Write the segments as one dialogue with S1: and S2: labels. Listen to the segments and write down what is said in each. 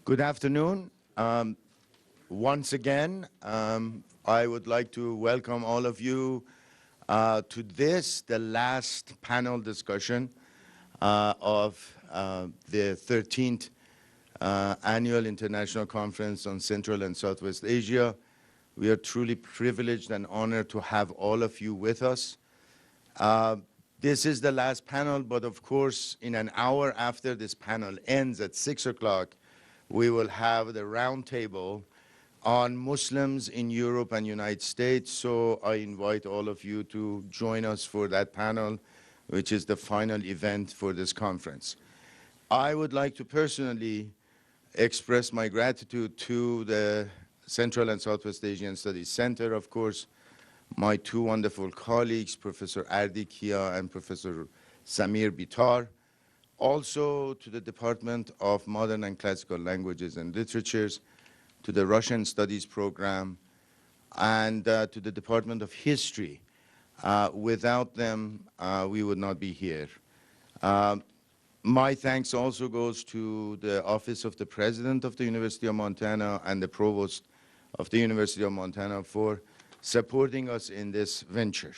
S1: Good afternoon. Once again, I would like to welcome all of you to this, the last panel discussion of the 13th Annual International Conference on Central and Southwest Asia. We are truly privileged and honored to have all of you with us. This is the last panel, but of course, in an hour after this panel ends at 6 o'clock, we will have the roundtable on Muslims in Europe and United States. So I invite all of you to join us for that panel, which is the final event for this conference. I would like to personally express my gratitude to the Central and Southwest Asian Studies Center, of course, my two wonderful colleagues, Professor Ardi Kia and Professor Samir Bitar, also to the Department of Modern and Classical Languages and Literatures, to the Russian Studies Program, and to the Department of History. Without them, we would not be here. My thanks also goes to the Office of the President of the University of Montana and the Provost of the University of Montana for supporting us in this venture.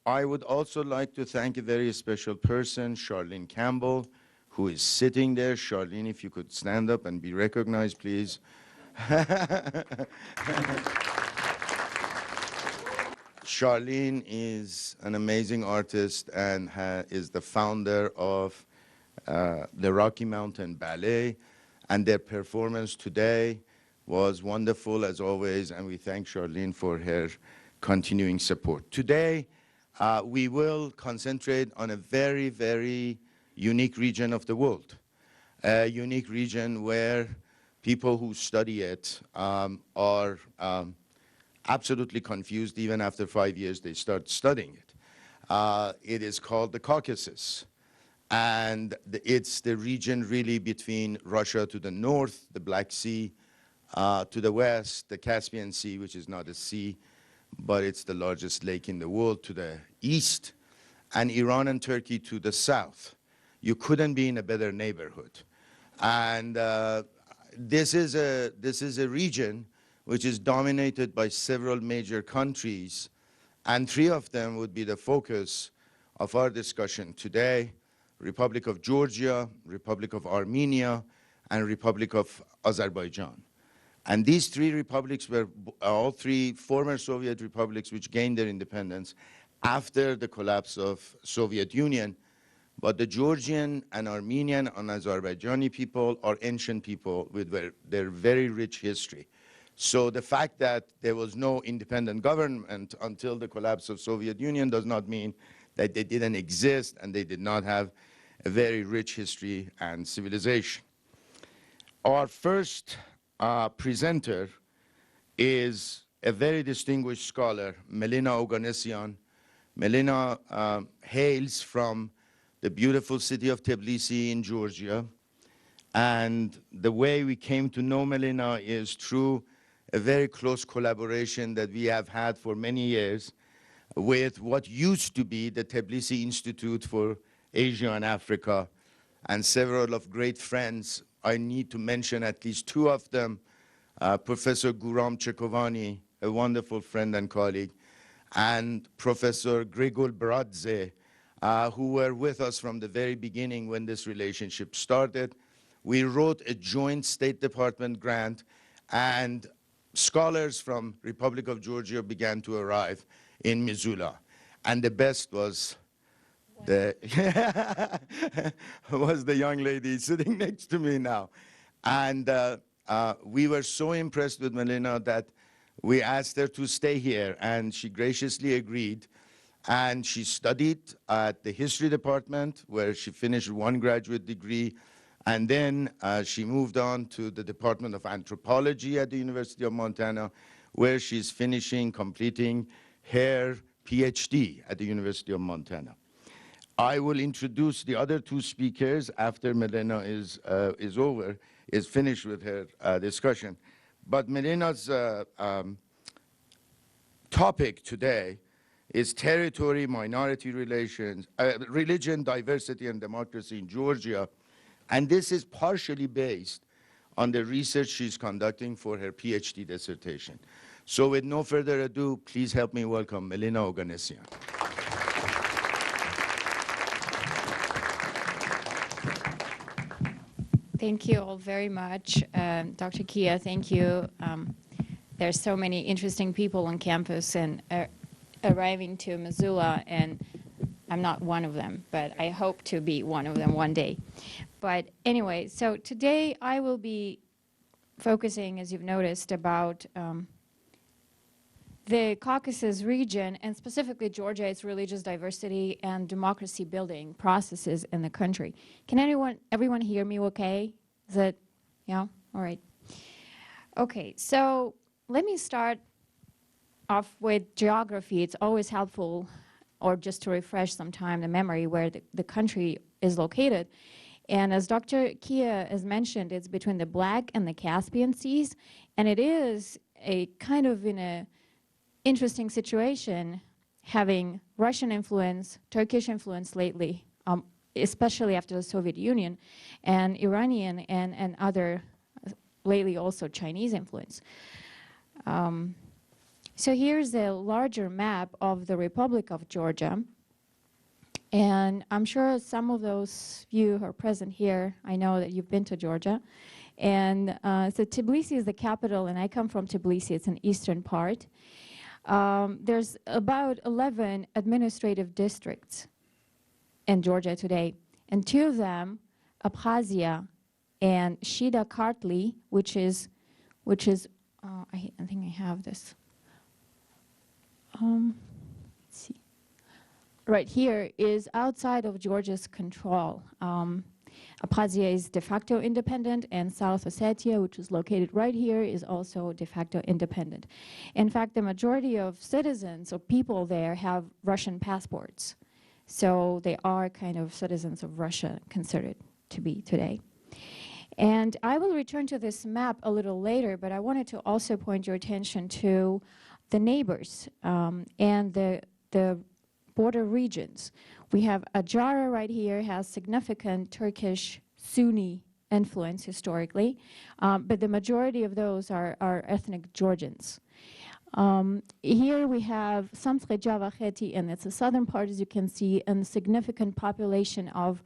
S1: I would also like to thank a very special person, Charlene Campbell, who is sitting there. Charlene, if you could stand up and be recognized, please. Charlene is an amazing artist and is the founder of the Rocky Mountain Ballet, and their performance today was wonderful as always, and we thank Charlene for her continuing support. Today, we will concentrate on a very, very unique region of the world, a unique region where people who study it are absolutely confused. Even after 5 years, they start studying it. It is called the Caucasus, and it's the region really between Russia to the north, the Black Sea, to the west, the Caspian Sea, which is not a sea, but it's the largest lake in the world, to the east, and Iran and Turkey to the south. You couldn't be in a better neighborhood. And this is a region which is dominated by several major countries, and three of them would be the focus of our discussion today: Republic of Georgia, Republic of Armenia, and Republic of Azerbaijan. And these three republics were all three former Soviet republics which gained their independence after the collapse of Soviet Union. But the Georgian and Armenian and Azerbaijani people are ancient people with their very rich history. So the fact that there was no independent government until the collapse of Soviet Union does not mean that they didn't exist and they did not have a very rich history and civilization. Our first presenter is a very distinguished scholar, Melina Oganessian. Melina hails from the beautiful city of Tbilisi in Georgia. And the way we came to know Melina is through a very close collaboration that we have had for many years with what used to be the Tbilisi Institute for Asia and Africa, and several of great friends. I need to mention at least two of them, Professor Guram Chekovani, a wonderful friend and colleague, and Professor Grigol Bradze, who were with us from the very beginning when this relationship started. We wrote a joint State Department grant, and scholars from Republic of Georgia began to arrive in Missoula. And the best was was the young lady sitting next to me now. And we were so impressed with Melina that we asked her to stay here, and she graciously agreed. And she studied at the history department, where she finished one graduate degree, and then she moved on to the Department of Anthropology at the University of Montana, where she's completing her PhD at the University of Montana. I will introduce the other two speakers after Melina is finished with her discussion. But Melina's topic today is territory, minority relations, religion, diversity, and democracy in Georgia. And this is partially based on the research she's conducting for her PhD dissertation. So with no further ado, please help me welcome Melina Oganessian.
S2: Thank you all very much. Dr. Kia, thank you. There's so many interesting people on campus and arriving to Missoula, and I'm not one of them, but I hope to be one of them one day. But anyway, so today I will be focusing, as you've noticed, about the Caucasus region, and specifically Georgia, its religious diversity and democracy building processes in the country. Can everyone hear me okay? Is it, yeah? All right. Okay, so let me start off with geography. It's always helpful, or just to refresh sometime the memory where the country is located. And as Dr. Kia has mentioned, it's between the Black and the Caspian Seas, and it is a kind of in a interesting situation, having Russian influence, Turkish influence lately, especially after the Soviet Union, and Iranian and other, lately also Chinese influence. So here's a larger map of the Republic of Georgia. And I'm sure some of those you who are present here, I know that you've been to Georgia. And so Tbilisi is the capital, and I come from Tbilisi. It's an eastern part. There's about 11 administrative districts in Georgia today, and 2 of them, Abkhazia and Shida Kartli, which is I think I have this. Let's see. Right here is outside of Georgia's control. Abkhazia is de facto independent, and South Ossetia, which is located right here, is also de facto independent. In fact, the majority of citizens or people there have Russian passports. So they are kind of citizens of Russia, considered to be today. And I will return to this map a little later, but I wanted to also point your attention to the neighbors and the border regions. We have Ajara right here, has significant Turkish Sunni influence historically, but the majority of those are ethnic Georgians. Here we have Samtre Javakheti, and it's the southern part, as you can see, and significant population of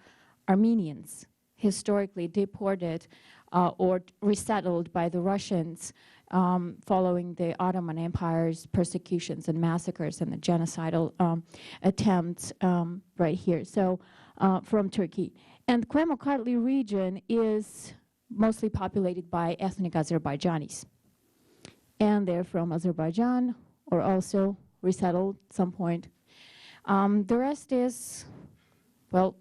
S2: Armenians, historically deported or resettled by the Russians following the Ottoman Empire's persecutions and massacres and the genocidal attempts right here, so from Turkey. And Kemo-Kartli region is mostly populated by ethnic Azerbaijanis. And they're from Azerbaijan, or also resettled at some point. The rest is, well,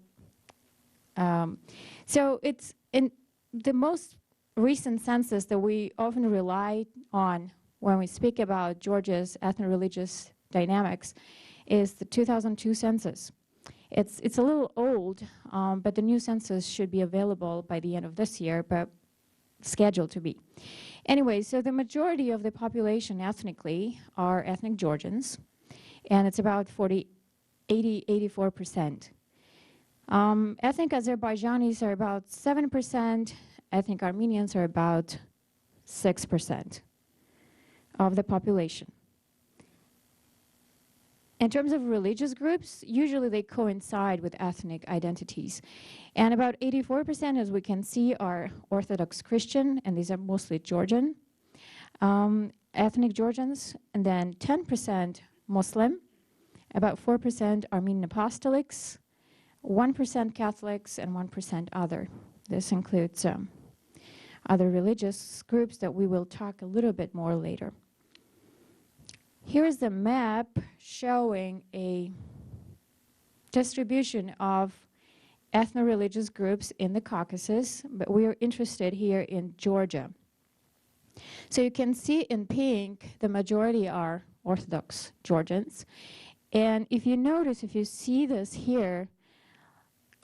S2: so it's in the most recent census that we often rely on when we speak about Georgia's ethno-religious dynamics is the 2002 census. It's a little old, but the new census should be available by the end of this year, but scheduled to be. Anyway, so the majority of the population ethnically are ethnic Georgians, and it's about 84%. Ethnic Azerbaijanis are about 7%, ethnic Armenians are about 6% of the population. In terms of religious groups, usually they coincide with ethnic identities. And about 84%, as we can see, are Orthodox Christian, and these are mostly Georgian, ethnic Georgians, and then 10% Muslim, about 4% Armenian Apostolics, 1% Catholics, and 1% other. This includes other religious groups that we will talk a little bit more later. Here's the map showing a distribution of ethno-religious groups in the Caucasus, but we are interested here in Georgia. So you can see in pink, the majority are Orthodox Georgians. And if you notice, if you see this here,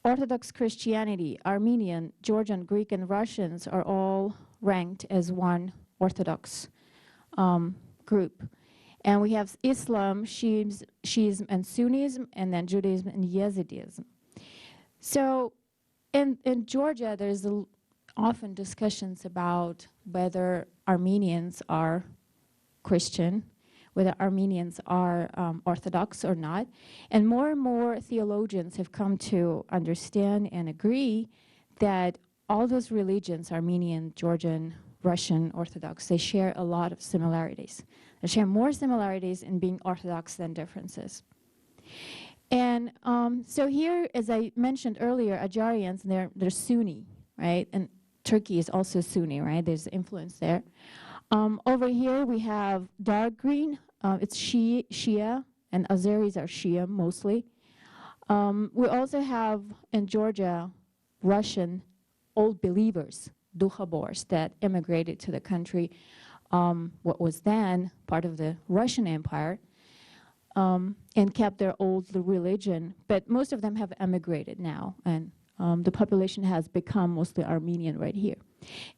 S2: Orthodox Christianity, Armenian, Georgian, Greek, and Russians are all ranked as one Orthodox group. And we have Islam, Shiism, and Sunnism, and then Judaism and Yazidism. So in Georgia, there's often discussions about whether Armenians are Christian, whether Armenians are Orthodox or not. And more theologians have come to understand and agree that all those religions, Armenian, Georgian, Russian, Orthodox, they share a lot of similarities. They share more similarities in being Orthodox than differences. And so here, as I mentioned earlier, Ajarians, they're Sunni, right? And Turkey is also Sunni, right? There's influence there. Over here we have dark green. It's Shia, and Azeris are Shia mostly. We also have in Georgia Russian old believers, Dukhabors, that immigrated to the country, what was then part of the Russian Empire, and kept their old religion. But most of them have emigrated now, and the population has become mostly Armenian right here.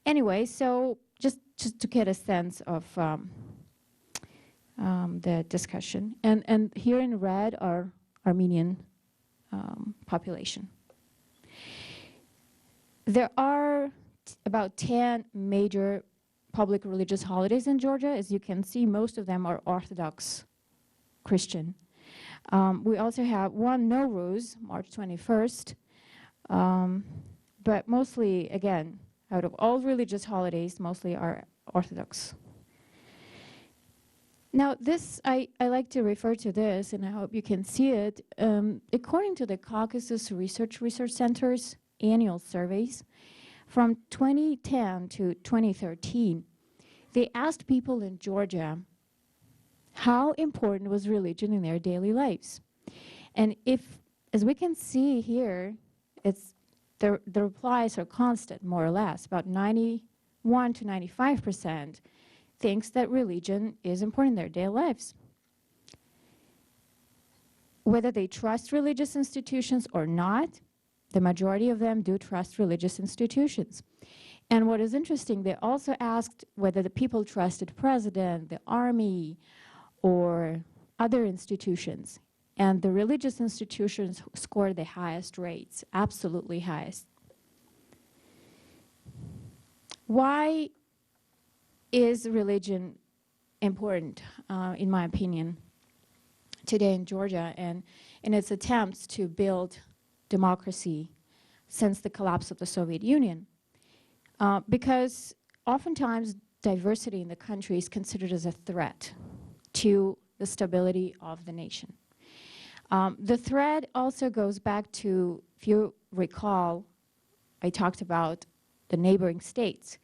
S2: Anyway, so just to get a sense of the discussion. And here in red are Armenian population. There are about 10 major public religious holidays in Georgia. As you can see, most of them are Orthodox Christian. We also have one Nowruz, March 21st, but mostly, again, out of all religious holidays, mostly are Orthodox. Now, this, I like to refer to this, and I hope you can see it. According to the Caucasus Research Center's annual surveys, from 2010 to 2013, they asked people in Georgia how important was religion in their daily lives. And if, as we can see here, it's the replies are constant, more or less. About 91 to 95% thinks that religion is important in their daily lives. Whether they trust religious institutions or not, the majority of them do trust religious institutions. And what is interesting, they also asked whether the people trusted the president, the army, or other institutions. And the religious institutions scored the highest rates, absolutely highest. Why is religion important, in my opinion, today in Georgia and in its attempts to build democracy since the collapse of the Soviet Union? Because oftentimes diversity in the country is considered as a threat to the stability of the nation. The threat also goes back to, if you recall, I talked about the neighboring states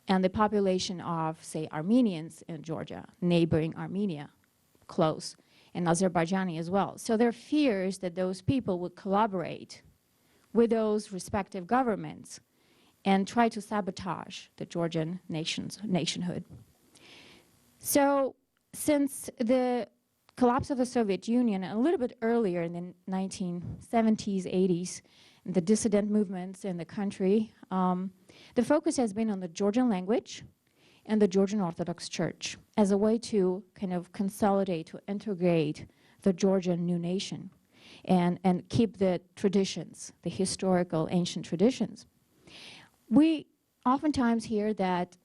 S2: and the population of, say, Armenians in Georgia, neighboring Armenia, close, and Azerbaijani as well. So there are fears that those people would collaborate with those respective governments and try to sabotage the Georgian nationhood. So since the collapse of the Soviet Union, a little bit earlier in the 1970s, 80s, the dissident movements in the country, the focus has been on the Georgian language and the Georgian Orthodox Church as a way to kind of consolidate, to integrate the Georgian new nation and keep the traditions, the historical ancient traditions. We oftentimes hear that,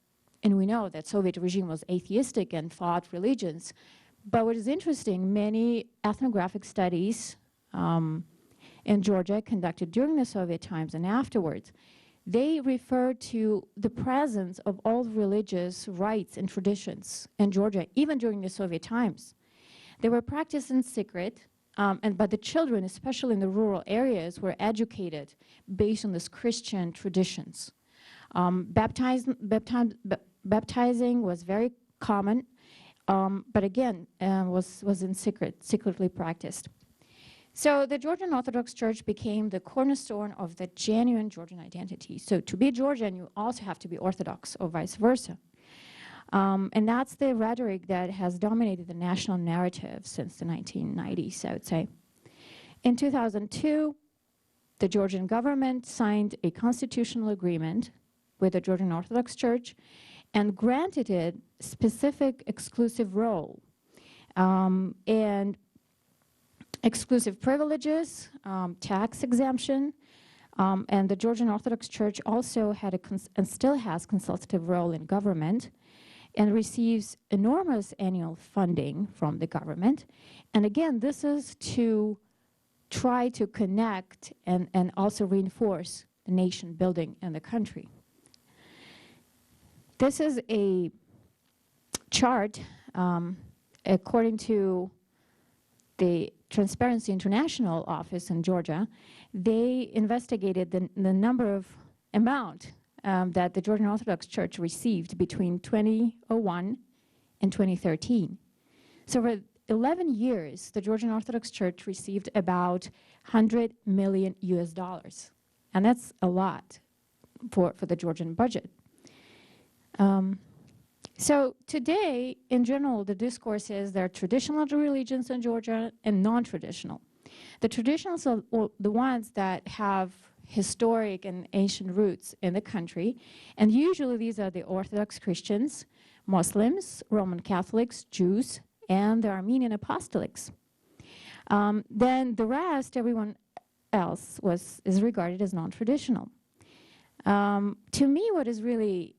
S2: and we know that Soviet regime was atheistic and fought religions, but what is interesting, many ethnographic studies in Georgia conducted during the Soviet times and afterwards, they refer to the presence of all religious rites and traditions in Georgia, even during the Soviet times. They were practiced in secret, but the children, especially in the rural areas, were educated based on these Christian traditions. Baptizing was very common, but again, was in secretly practiced. So the Georgian Orthodox Church became the cornerstone of the genuine Georgian identity. So to be Georgian, you also have to be Orthodox, or vice versa. And that's the rhetoric that has dominated the national narrative since the 1990s, I would say. In 2002, the Georgian government signed a constitutional agreement with the Georgian Orthodox Church and granted it specific exclusive role and exclusive privileges, tax exemption, And the Georgian Orthodox Church also had and still has consultative role in government and receives enormous annual funding from the government. And again, this is to try to connect and also reinforce the nation building in the country. This is a chart according to the Transparency International office in Georgia. They investigated the amount that the Georgian Orthodox Church received between 2001 and 2013. So for 11 years, the Georgian Orthodox Church received about $100 million US. And that's a lot for the Georgian budget. So today, in general, the discourse is there are traditional religions in Georgia and non-traditional. The traditionals are the ones that have historic and ancient roots in the country, and usually these are the Orthodox Christians, Muslims, Roman Catholics, Jews, and the Armenian Apostolics. Then the rest, everyone else, is regarded as non-traditional. To me, what is really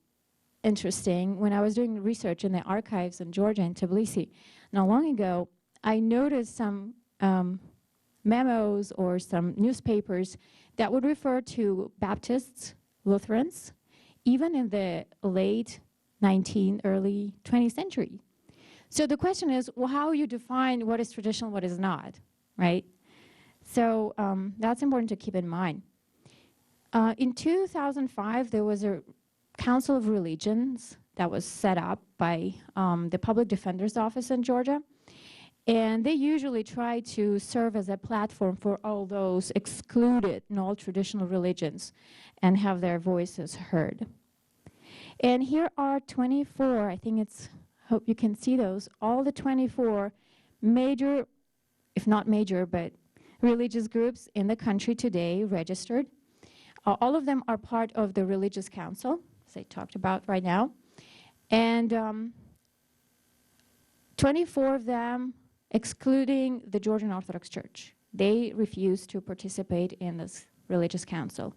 S2: interesting, when I was doing research in the archives in Georgia and Tbilisi not long ago, I noticed some memos or some newspapers that would refer to Baptists, Lutherans, even in the late 19th, early 20th century. So the question is, well, how you define what is traditional, what is not, right? So that's important to keep in mind. In 2005, there was a Council of Religions that was set up by the Public Defender's Office in Georgia. And they usually try to serve as a platform for all those excluded non-traditional religions and have their voices heard. And here are 24, I think hope you can see those, all the 24 major, if not major, but religious groups in the country today registered. All of them are part of the Religious Council, as I talked about right now. And 24 of them, excluding the Georgian Orthodox Church, they refuse to participate in this Religious Council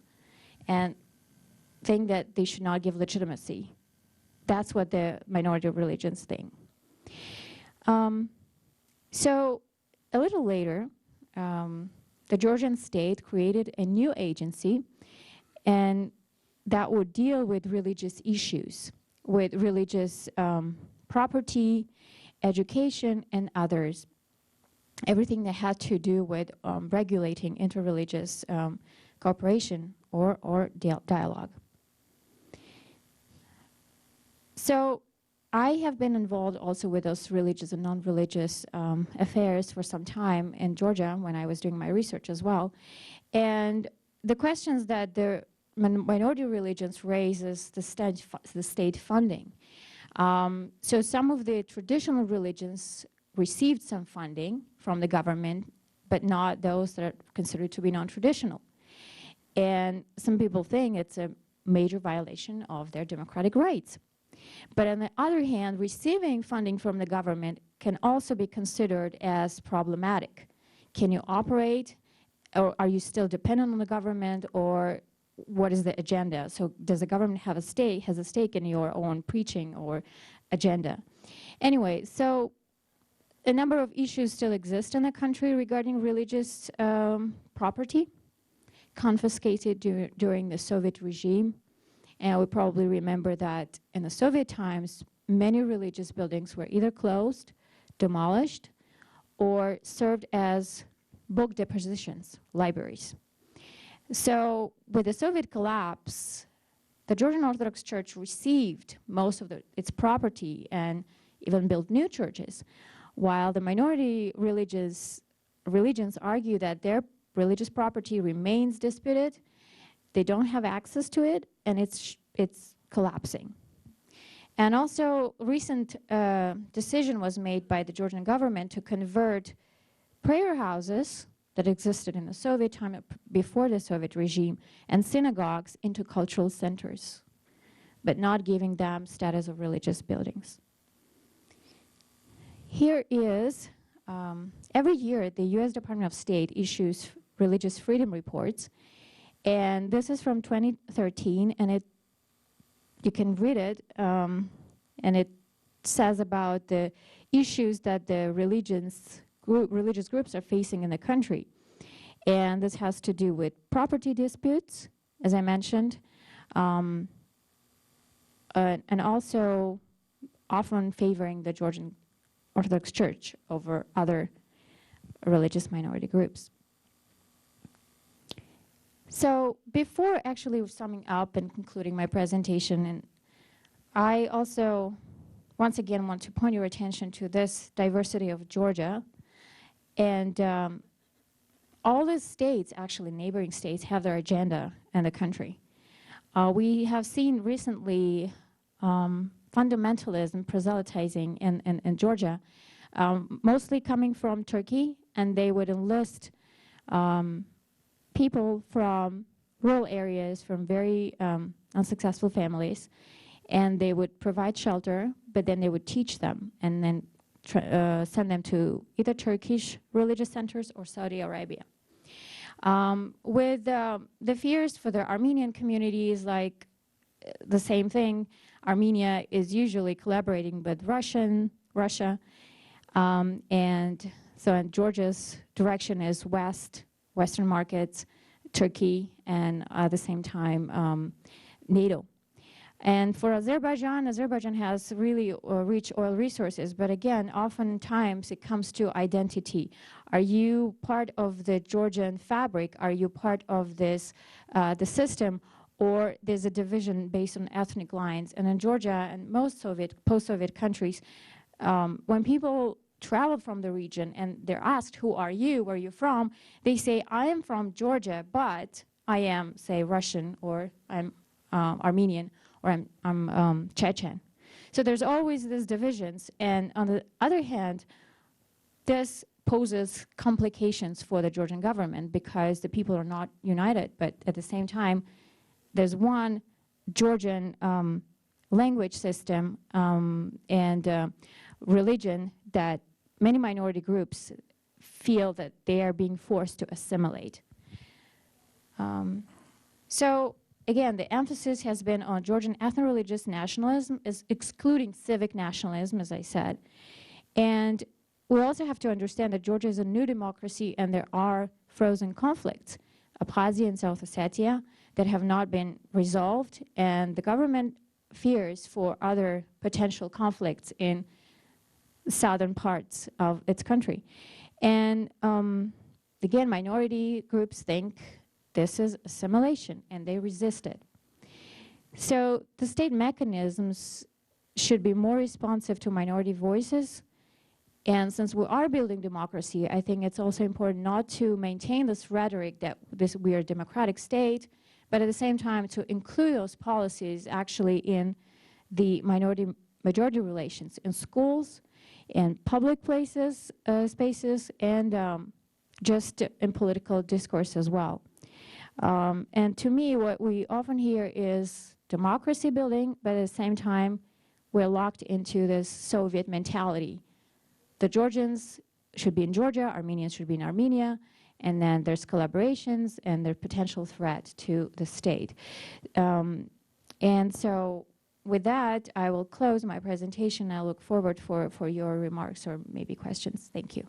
S2: and think that they should not give legitimacy. That's what the minority of religions think. So a little later, the Georgian state created a new agency, and that would deal with religious issues, with religious property, education, and others. Everything that had to do with regulating interreligious cooperation or dialogue. So I have been involved also with those religious and non-religious affairs for some time in Georgia when I was doing my research as well. And the questions that the minority religions raise is the state funding. So some of the traditional religions received some funding from the government, but not those that are considered to be non-traditional. And some people think it's a major violation of their democratic rights. But on the other hand, receiving funding from the government can also be considered as problematic. Can you operate, or are you still dependent on the government, or what is the agenda? So does the government has a stake in your own preaching or agenda? Anyway, so a number of issues still exist in the country regarding religious property confiscated during the Soviet regime. And we probably remember that in the Soviet times, many religious buildings were either closed, demolished, or served as book depositions, libraries. So with the Soviet collapse, the Georgian Orthodox Church received most of its property and even built new churches, while the minority religions argue that their religious property remains disputed, they don't have access to it, and it's collapsing. And also, recent decision was made by the Georgian government to convert prayer houses that existed in the Soviet time before the Soviet regime and synagogues into cultural centers, but not giving them status of religious buildings. Here is, every year the US Department of State issues religious freedom reports, And this is from 2013, and you can read it, and it says about the issues that the religious groups are facing in the country. And this has to do with property disputes, as I mentioned, and also often favoring the Georgian Orthodox Church over other religious minority groups. So before actually summing up and concluding my presentation, and I also once again want to point your attention to this diversity of Georgia. And all the states, actually neighboring states, have their agenda in the country. We have seen recently fundamentalism, proselytizing in Georgia, mostly coming from Turkey, and they would enlist people from rural areas, from very unsuccessful families, and they would provide shelter, but then they would teach them and then send them to either Turkish religious centers or Saudi Arabia. With the fears for the Armenian communities, like the same thing, Armenia is usually collaborating with Russia, and so in Georgia's direction is Western markets, Turkey, and at the same time NATO. And for Azerbaijan has really rich oil resources, but again, oftentimes it comes to identity. Are you part of the Georgian fabric? Are you part of this, the system? Or there's a division based on ethnic lines? And in Georgia and most post-Soviet countries, when people travel from the region and they're asked, who are you, where are you from? They say, I am from Georgia, but I am, say, Russian, or I'm Armenian, or I'm Chechen. So there's always these divisions. And on the other hand, this poses complications for the Georgian government because the people are not united. But at the same time, there's one Georgian language system and religion that many minority groups feel that they are being forced to assimilate. So again, the emphasis has been on Georgian ethno-religious nationalism, is excluding civic nationalism, as I said. And we also have to understand that Georgia is a new democracy and there are frozen conflicts, Abkhazia and South Ossetia, that have not been resolved, and the government fears for other potential conflicts in southern parts of its country. And again, minority groups think this is assimilation, and they resist it. So the state mechanisms should be more responsive to minority voices. And since we are building democracy, I think it's also important not to maintain this rhetoric that we are a democratic state, but at the same time to include those policies actually in the minority-majority relations in schools, in public places, spaces, and just in political discourse as well. And to me, what we often hear is democracy building, but at the same time, we're locked into this Soviet mentality. The Georgians should be in Georgia, Armenians should be in Armenia, and then there's collaborations and there's potential threat to the state. And so with that, I will close my presentation. I look forward for your remarks or maybe questions. Thank you.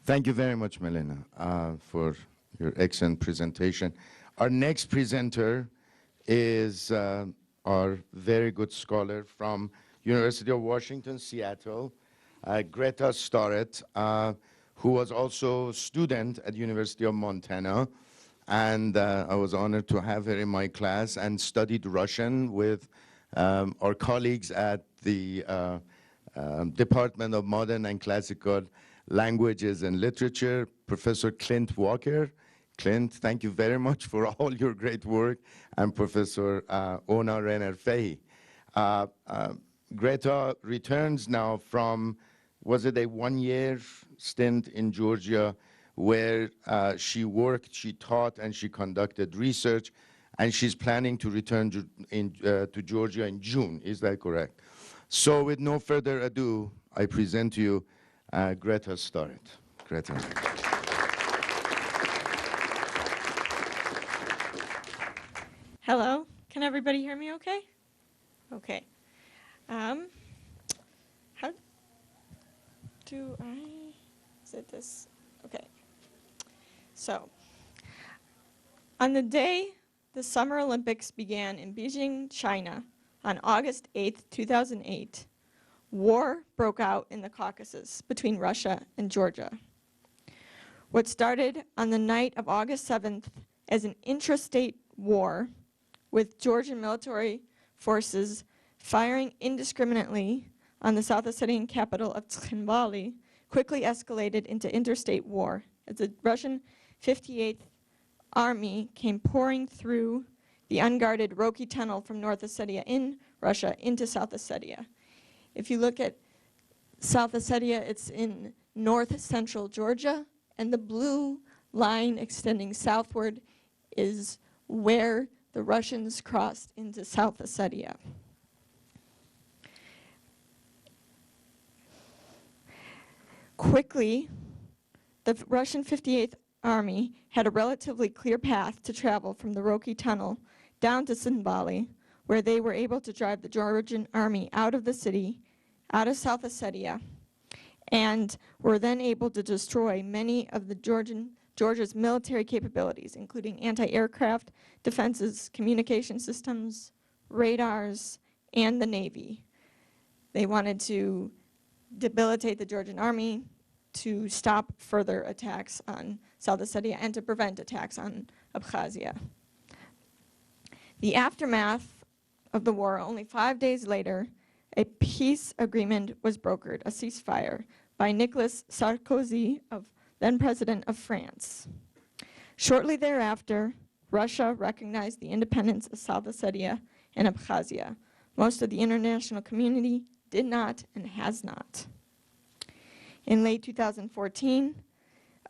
S1: Thank you very much, Melina, for your excellent presentation. Our next presenter is our very good scholar from University of Washington, Seattle, Greta Starrett, who was also a student at University of Montana. And I was honored to have her in my class and studied Russian with our colleagues at the Department of Modern and Classical Languages and Literature, Professor Clint Walker. Clint, thank you very much for all your great work, and Professor Ona Renner-Fahy. Greta returns now from, was it a one-year stint in Georgia where she worked, she taught, and she conducted research, and she's planning to return to Georgia in June. Is that correct? So with no further ado, I present to you Greta started. Greta.
S3: Hello, can everybody hear me okay? Okay. How do I, is it this? Okay. So, on the day the Summer Olympics began in Beijing, China, on August 8th, 2008, war broke out in the Caucasus between Russia and Georgia. What started on the night of August 7th as an intrastate war with Georgian military forces firing indiscriminately on the South Ossetian capital of Tskhinvali quickly escalated into interstate war as the Russian 58th Army came pouring through the unguarded Roki Tunnel from North Ossetia in Russia into South Ossetia. If you look at South Ossetia, it's in north-central Georgia, and the blue line extending southward is where the Russians crossed into South Ossetia. Quickly, the Russian 58th Army had a relatively clear path to travel from the Roki Tunnel down to Tskhinvali, where they were able to drive the Georgian army out of the city, out of South Ossetia, and were then able to destroy many of the Georgia's military capabilities, including anti-aircraft defenses, communication systems, radars, and the Navy. They wanted to debilitate the Georgian army to stop further attacks on South Ossetia and to prevent attacks on Abkhazia. The aftermath of the war, only 5 days later, a peace agreement was brokered, a ceasefire, by Nicolas Sarkozy, then President of France. Shortly thereafter, Russia recognized the independence of South Ossetia and Abkhazia. Most of the international community did not and has not. In late 2014,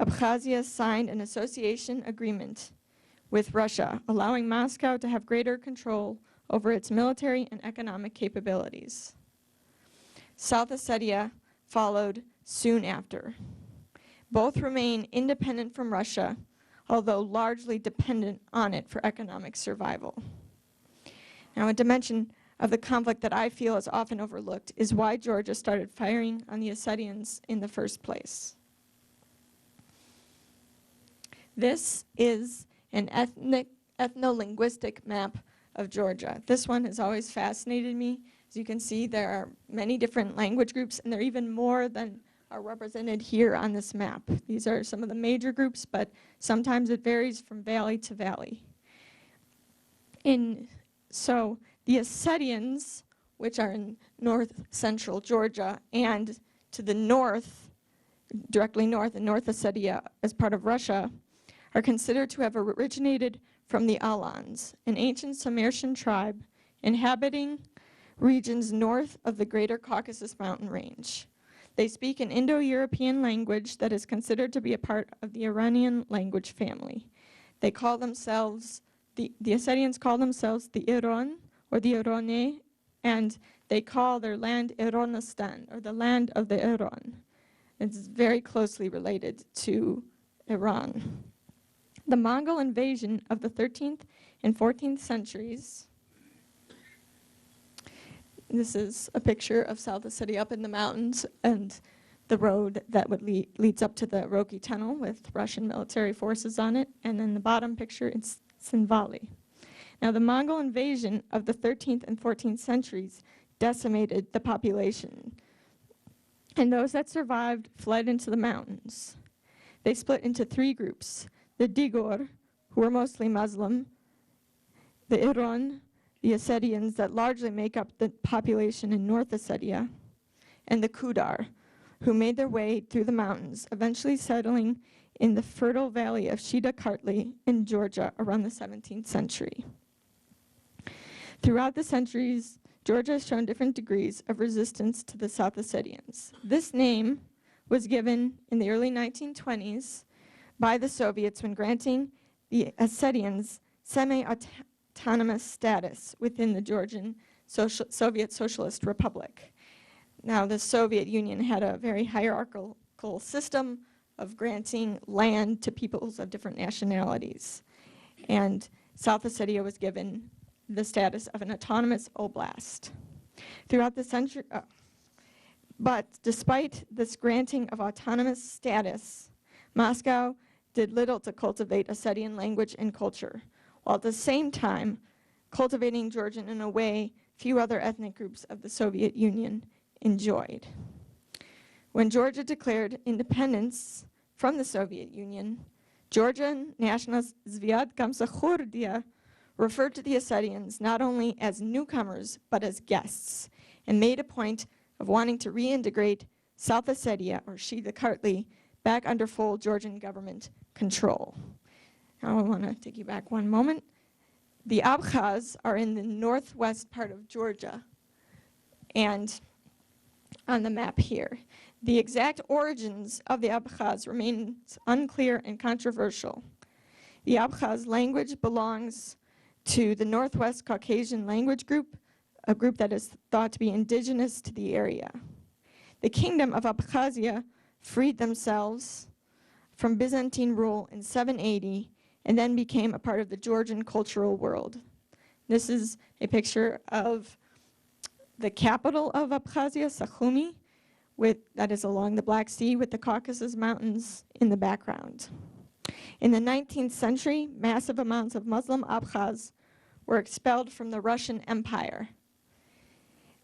S3: Abkhazia signed an association agreement with Russia, allowing Moscow to have greater control over its military and economic capabilities. South Ossetia followed soon after. Both remain independent from Russia, although largely dependent on it for economic survival. Now, a dimension of the conflict that I feel is often overlooked is why Georgia started firing on the Ossetians in the first place. This is an ethno-linguistic map of Georgia. This one has always fascinated me. As you can see, there are many different language groups, and there are even more than are represented here on this map. These are some of the major groups, but sometimes it varies from valley to valley. So the Ossetians, which are in north-central Georgia, and to the north, directly north in North Ossetia as part of Russia, are considered to have originated from the Alans, an ancient Sarmatian tribe inhabiting regions north of the Greater Caucasus mountain range. They speak an Indo-European language that is considered to be a part of the Iranian language family. They call themselves, the Ossetians call themselves the Iron, or the Irone, and they call their land Ironistan, or the land of the Iran. It's very closely related to Iran. The Mongol invasion of the 13th and 14th centuries. This is a picture of South Ossetia up in the mountains and the road that would leads up to the Roki Tunnel with Russian military forces on it. And then the bottom picture is Tskhinvali. Now, the Mongol invasion of the 13th and 14th centuries decimated the population. And those that survived fled into the mountains. They split into 3 groups: the Digor, who were mostly Muslim, the Iran, the Ossetians that largely make up the population in North Ossetia, and the Kudar, who made their way through the mountains, eventually settling in the fertile valley of Shida Kartli in Georgia around the 17th century. Throughout the centuries, Georgia has shown different degrees of resistance to the South Ossetians. This name was given in the early 1920s by the Soviets when granting the Ossetians semi-autonomous status within the Georgian Soviet Socialist Republic. Now, the Soviet Union had a very hierarchical system of granting land to peoples of different nationalities. And South Ossetia was given the status of an autonomous oblast. Throughout the century, but despite this granting of autonomous status, Moscow did little to cultivate Ossetian language and culture, while at the same time cultivating Georgian in a way few other ethnic groups of the Soviet Union enjoyed. When Georgia declared independence from the Soviet Union, Georgian nationalist Zviad Gamsakhurdia referred to the Ossetians not only as newcomers, but as guests, and made a point of wanting to reintegrate South Ossetia, or Shida-Kartli, back under full Georgian government control. Now I want to take you back one moment. The Abkhaz are in the northwest part of Georgia, and on the map here. The exact origins of the Abkhaz remains unclear and controversial. The Abkhaz language belongs to the Northwest Caucasian language group, a group that is thought to be indigenous to the area. The Kingdom of Abkhazia freed themselves from Byzantine rule in 780 and then became a part of the Georgian cultural world. This is a picture of the capital of Abkhazia, Sukhumi, that is along the Black Sea with the Caucasus Mountains in the background. In the 19th century, massive amounts of Muslim Abkhaz were expelled from the Russian Empire,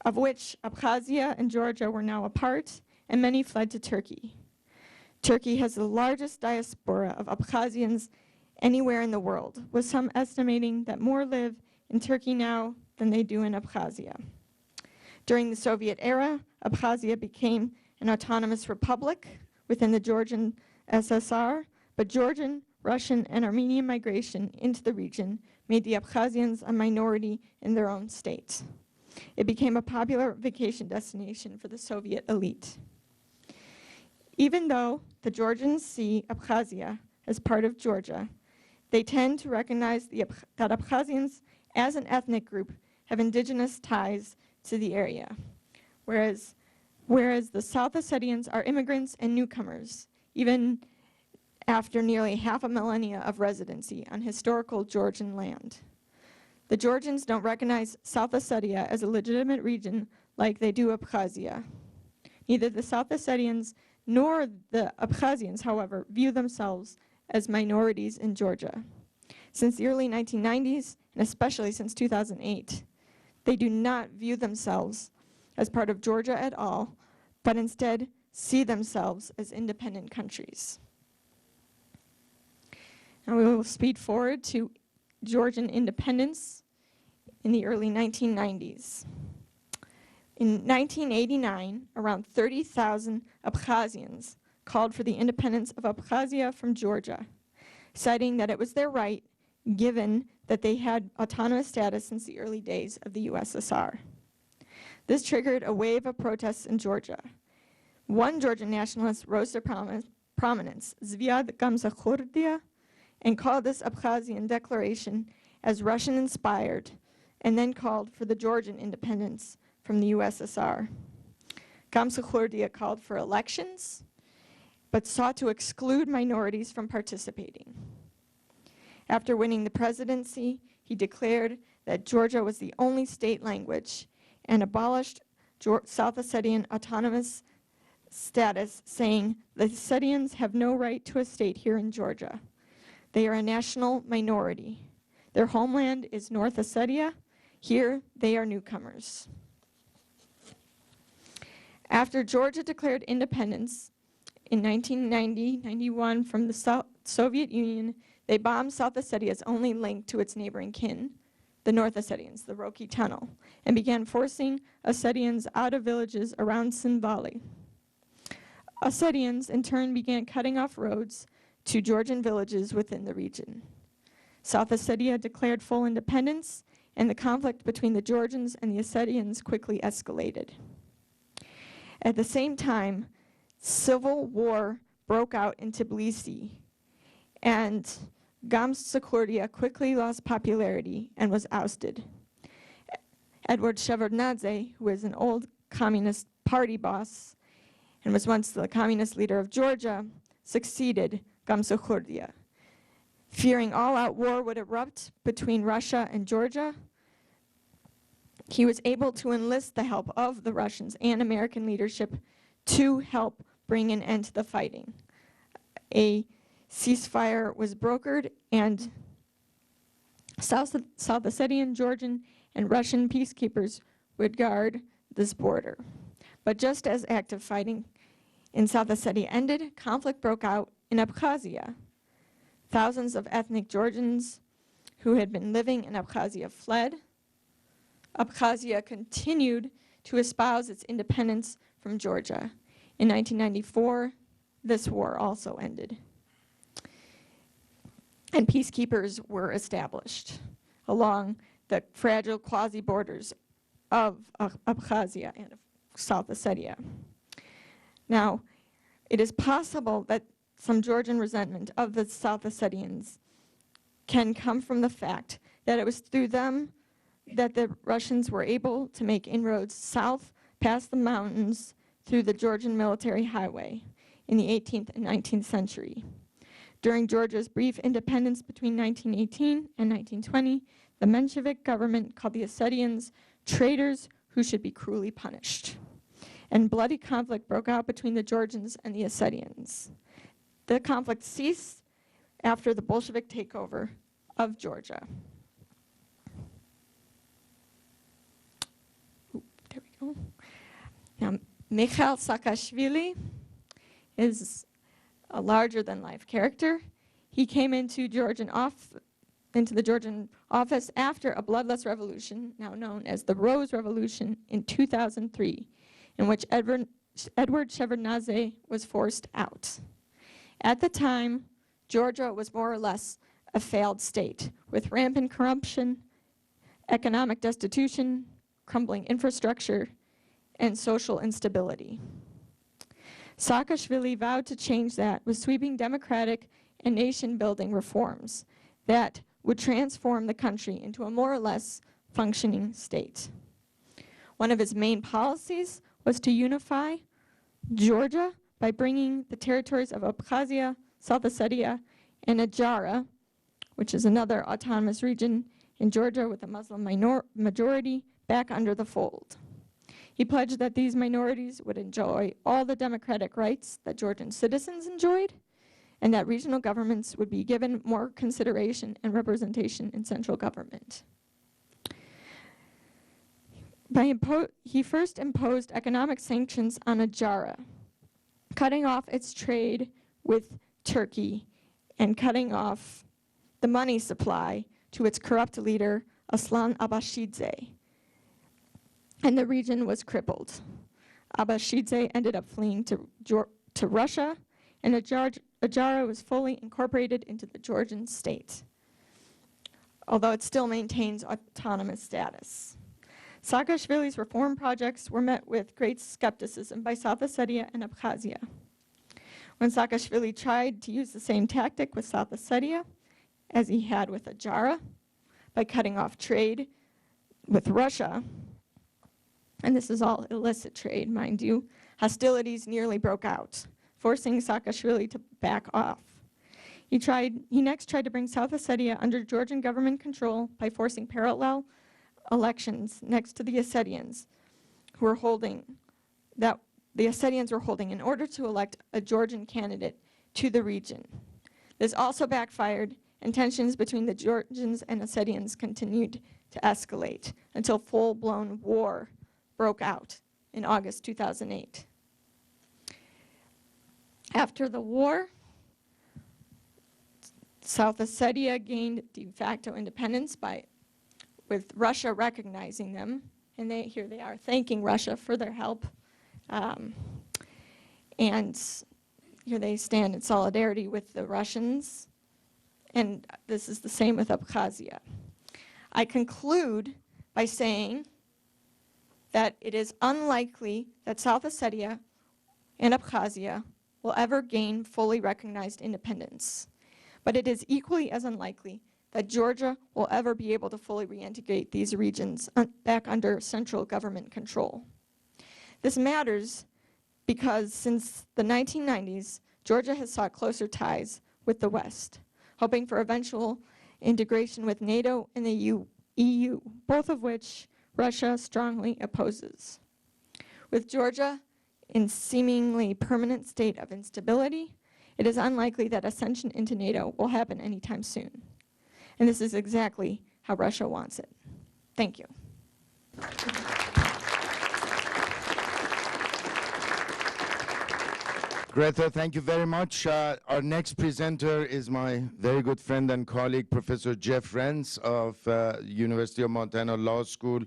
S3: of which Abkhazia and Georgia were now a part, and many fled to Turkey. Turkey has the largest diaspora of Abkhazians anywhere in the world, with some estimating that more live in Turkey now than they do in Abkhazia. During the Soviet era, Abkhazia became an autonomous republic within the Georgian SSR, but Georgian, Russian, and Armenian migration into the region made the Abkhazians a minority in their own state. It became a popular vacation destination for the Soviet elite. Even though the Georgians see Abkhazia as part of Georgia, they tend to recognize that Abkhazians as an ethnic group have indigenous ties to the area, whereas the South Ossetians are immigrants and newcomers, even after nearly half a millennia of residency on historical Georgian land. The Georgians don't recognize South Ossetia as a legitimate region like they do Abkhazia. Neither the South Ossetians nor the Abkhazians, however, view themselves as minorities in Georgia. Since the early 1990s, and especially since 2008, they do not view themselves as part of Georgia at all, but instead see themselves as independent countries. Now we will speed forward to Georgian independence in the early 1990s. In 1989, around 30,000 Abkhazians called for the independence of Abkhazia from Georgia, citing that it was their right given that they had autonomous status since the early days of the USSR. This triggered a wave of protests in Georgia. One Georgian nationalist rose to prominence, Zviad Gamsakhurdia, and called this Abkhazian declaration as Russian-inspired, and then called for the Georgian independence from the USSR. Gamsakhurdia called for elections, but sought to exclude minorities from participating. After winning the presidency, he declared that Georgia was the only state language and abolished South Ossetian autonomous status, saying, "The Ossetians have no right to a state here in Georgia. They are a national minority. Their homeland is North Ossetia. Here, they are newcomers." After Georgia declared independence in 1990-91 from the Soviet Union, they bombed South Ossetia's only link to its neighboring kin, the North Ossetians, the Roki Tunnel, and began forcing Ossetians out of villages around Tskhinvali. Ossetians, in turn, began cutting off roads to Georgian villages within the region. South Ossetia declared full independence, and the conflict between the Georgians and the Ossetians quickly escalated. At the same time, civil war broke out in Tbilisi, and Gamsakhurdia quickly lost popularity and was ousted. Edward Shevardnadze, who is an old Communist party boss and was once the communist leader of Georgia, succeeded Gamsakhuria. Fearing all-out war would erupt between Russia and Georgia, he was able to enlist the help of the Russians and American leadership to help bring an end to the fighting. A ceasefire was brokered, and South Ossetian, Georgian, and Russian peacekeepers would guard this border. But just as active fighting in South Ossetia ended, conflict broke out in Abkhazia. Thousands of ethnic Georgians who had been living in Abkhazia fled. Abkhazia continued to espouse its independence from Georgia. In 1994, this war also ended. And peacekeepers were established along the fragile quasi-borders of Abkhazia and of South Ossetia. Now, it is possible that some Georgian resentment of the South Ossetians can come from the fact that it was through them that the Russians were able to make inroads south past the mountains through the Georgian military highway in the 18th and 19th century. During Georgia's brief independence between 1918 and 1920, the Menshevik government called the Ossetians traitors who should be cruelly punished. And bloody conflict broke out between the Georgians and the Ossetians. The conflict ceased after the Bolshevik takeover of Georgia. There we go. Now, Mikhail Saakashvili is a larger-than-life character. He came into the Georgian office after a bloodless revolution, now known as the Rose Revolution, in 2003, in which Edward Shevardnadze was forced out. At the time, Georgia was more or less a failed state, with rampant corruption, economic destitution, crumbling infrastructure, and social instability. Saakashvili vowed to change that with sweeping democratic and nation-building reforms that would transform the country into a more or less functioning state. One of his main policies was to unify Georgia by bringing the territories of Abkhazia, South Ossetia, and Adjara, which is another autonomous region in Georgia with a Muslim majority, back under the fold. He pledged that these minorities would enjoy all the democratic rights that Georgian citizens enjoyed, and that regional governments would be given more consideration and representation in central government. He first imposed economic sanctions on Adjara, cutting off its trade with Turkey and cutting off the money supply to its corrupt leader, Aslan Abashidze. And the region was crippled. Abashidze ended up fleeing to Russia, and Adjara was fully incorporated into the Georgian state, although it still maintains autonomous status. Saakashvili's reform projects were met with great skepticism by South Ossetia and Abkhazia. When Saakashvili tried to use the same tactic with South Ossetia as he had with Adjara, by cutting off trade with Russia, and this is all illicit trade, mind you, hostilities nearly broke out, forcing Saakashvili to back off. He next tried to bring South Ossetia under Georgian government control by forcing parallel elections next to the Ossetians, who were holding, that the Ossetians were holding in order to elect a Georgian candidate to the region. This also backfired, and tensions between the Georgians and Ossetians continued to escalate until full-blown war broke out in August 2008. After the war, South Ossetia gained de facto independence with Russia recognizing them, and here they are thanking Russia for their help. And here they stand in solidarity with the Russians, and this is the same with Abkhazia. I conclude by saying that it is unlikely that South Ossetia and Abkhazia will ever gain fully recognized independence. But it is equally as unlikely that Georgia will ever be able to fully reintegrate these regions back under central government control. This matters because since the 1990s, Georgia has sought closer ties with the West, hoping for eventual integration with NATO and the EU, both of which Russia strongly opposes. With Georgia in seemingly permanent state of instability, it is unlikely that ascension into NATO will happen anytime soon. And this is exactly how Russia wants it. Thank you.
S1: Greta, thank you very much. Our next presenter is my very good friend and colleague, Professor Jeff Renz of University of Montana Law School.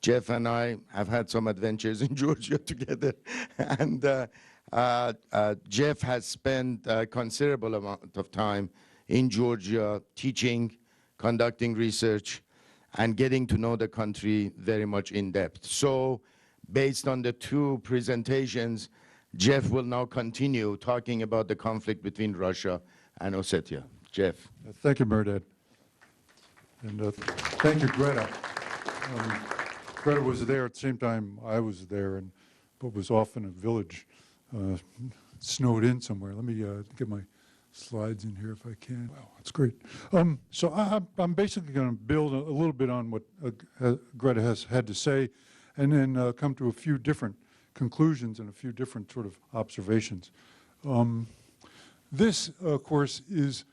S1: Jeff and I have had some adventures in Georgia together. And Jeff has spent a considerable amount of time in Georgia teaching, conducting research, and getting to know the country very much in depth. So based on the two presentations, Jeff will now continue talking about the conflict between Russia and Ossetia. Jeff.
S4: Thank you, Mehrdad. And thank you, Greta. Greta was there at the same time I was there, but was off in a village, snowed in somewhere. Let me get my slides in here if I can. Wow, that's great. So I'm basically going to build a little bit on what Greta has had to say, and then come to a few different conclusions and a few different sort of observations. This, of course, is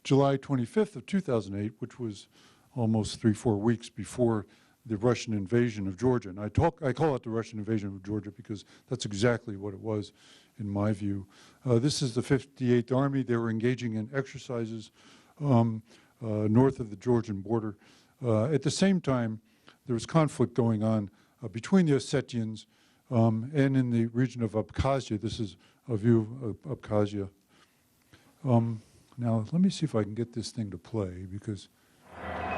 S4: July 25th of 2008, which was almost 3-4 weeks before the Russian invasion of Georgia. And I call it the Russian invasion of Georgia because that's exactly what it was, in my view. This is the 58th Army. They were engaging in exercises north of the Georgian border. At the same time, there was conflict going on between the Ossetians and in the region of Abkhazia. This is a view of Abkhazia. Now, let me see if I can get this thing to play, because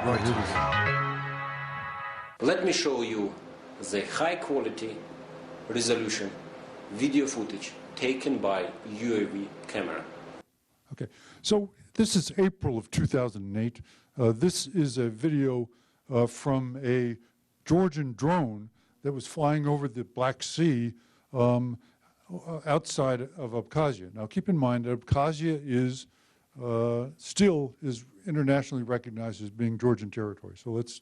S4: right here it is.
S5: Let me show you the high-quality resolution video footage taken by UAV camera.
S4: Okay, so this is April of 2008. This is a video from a Georgian drone that was flying over the Black Sea outside of Abkhazia. Now, keep in mind that Abkhazia is still is internationally recognized as being Georgian territory. So let's.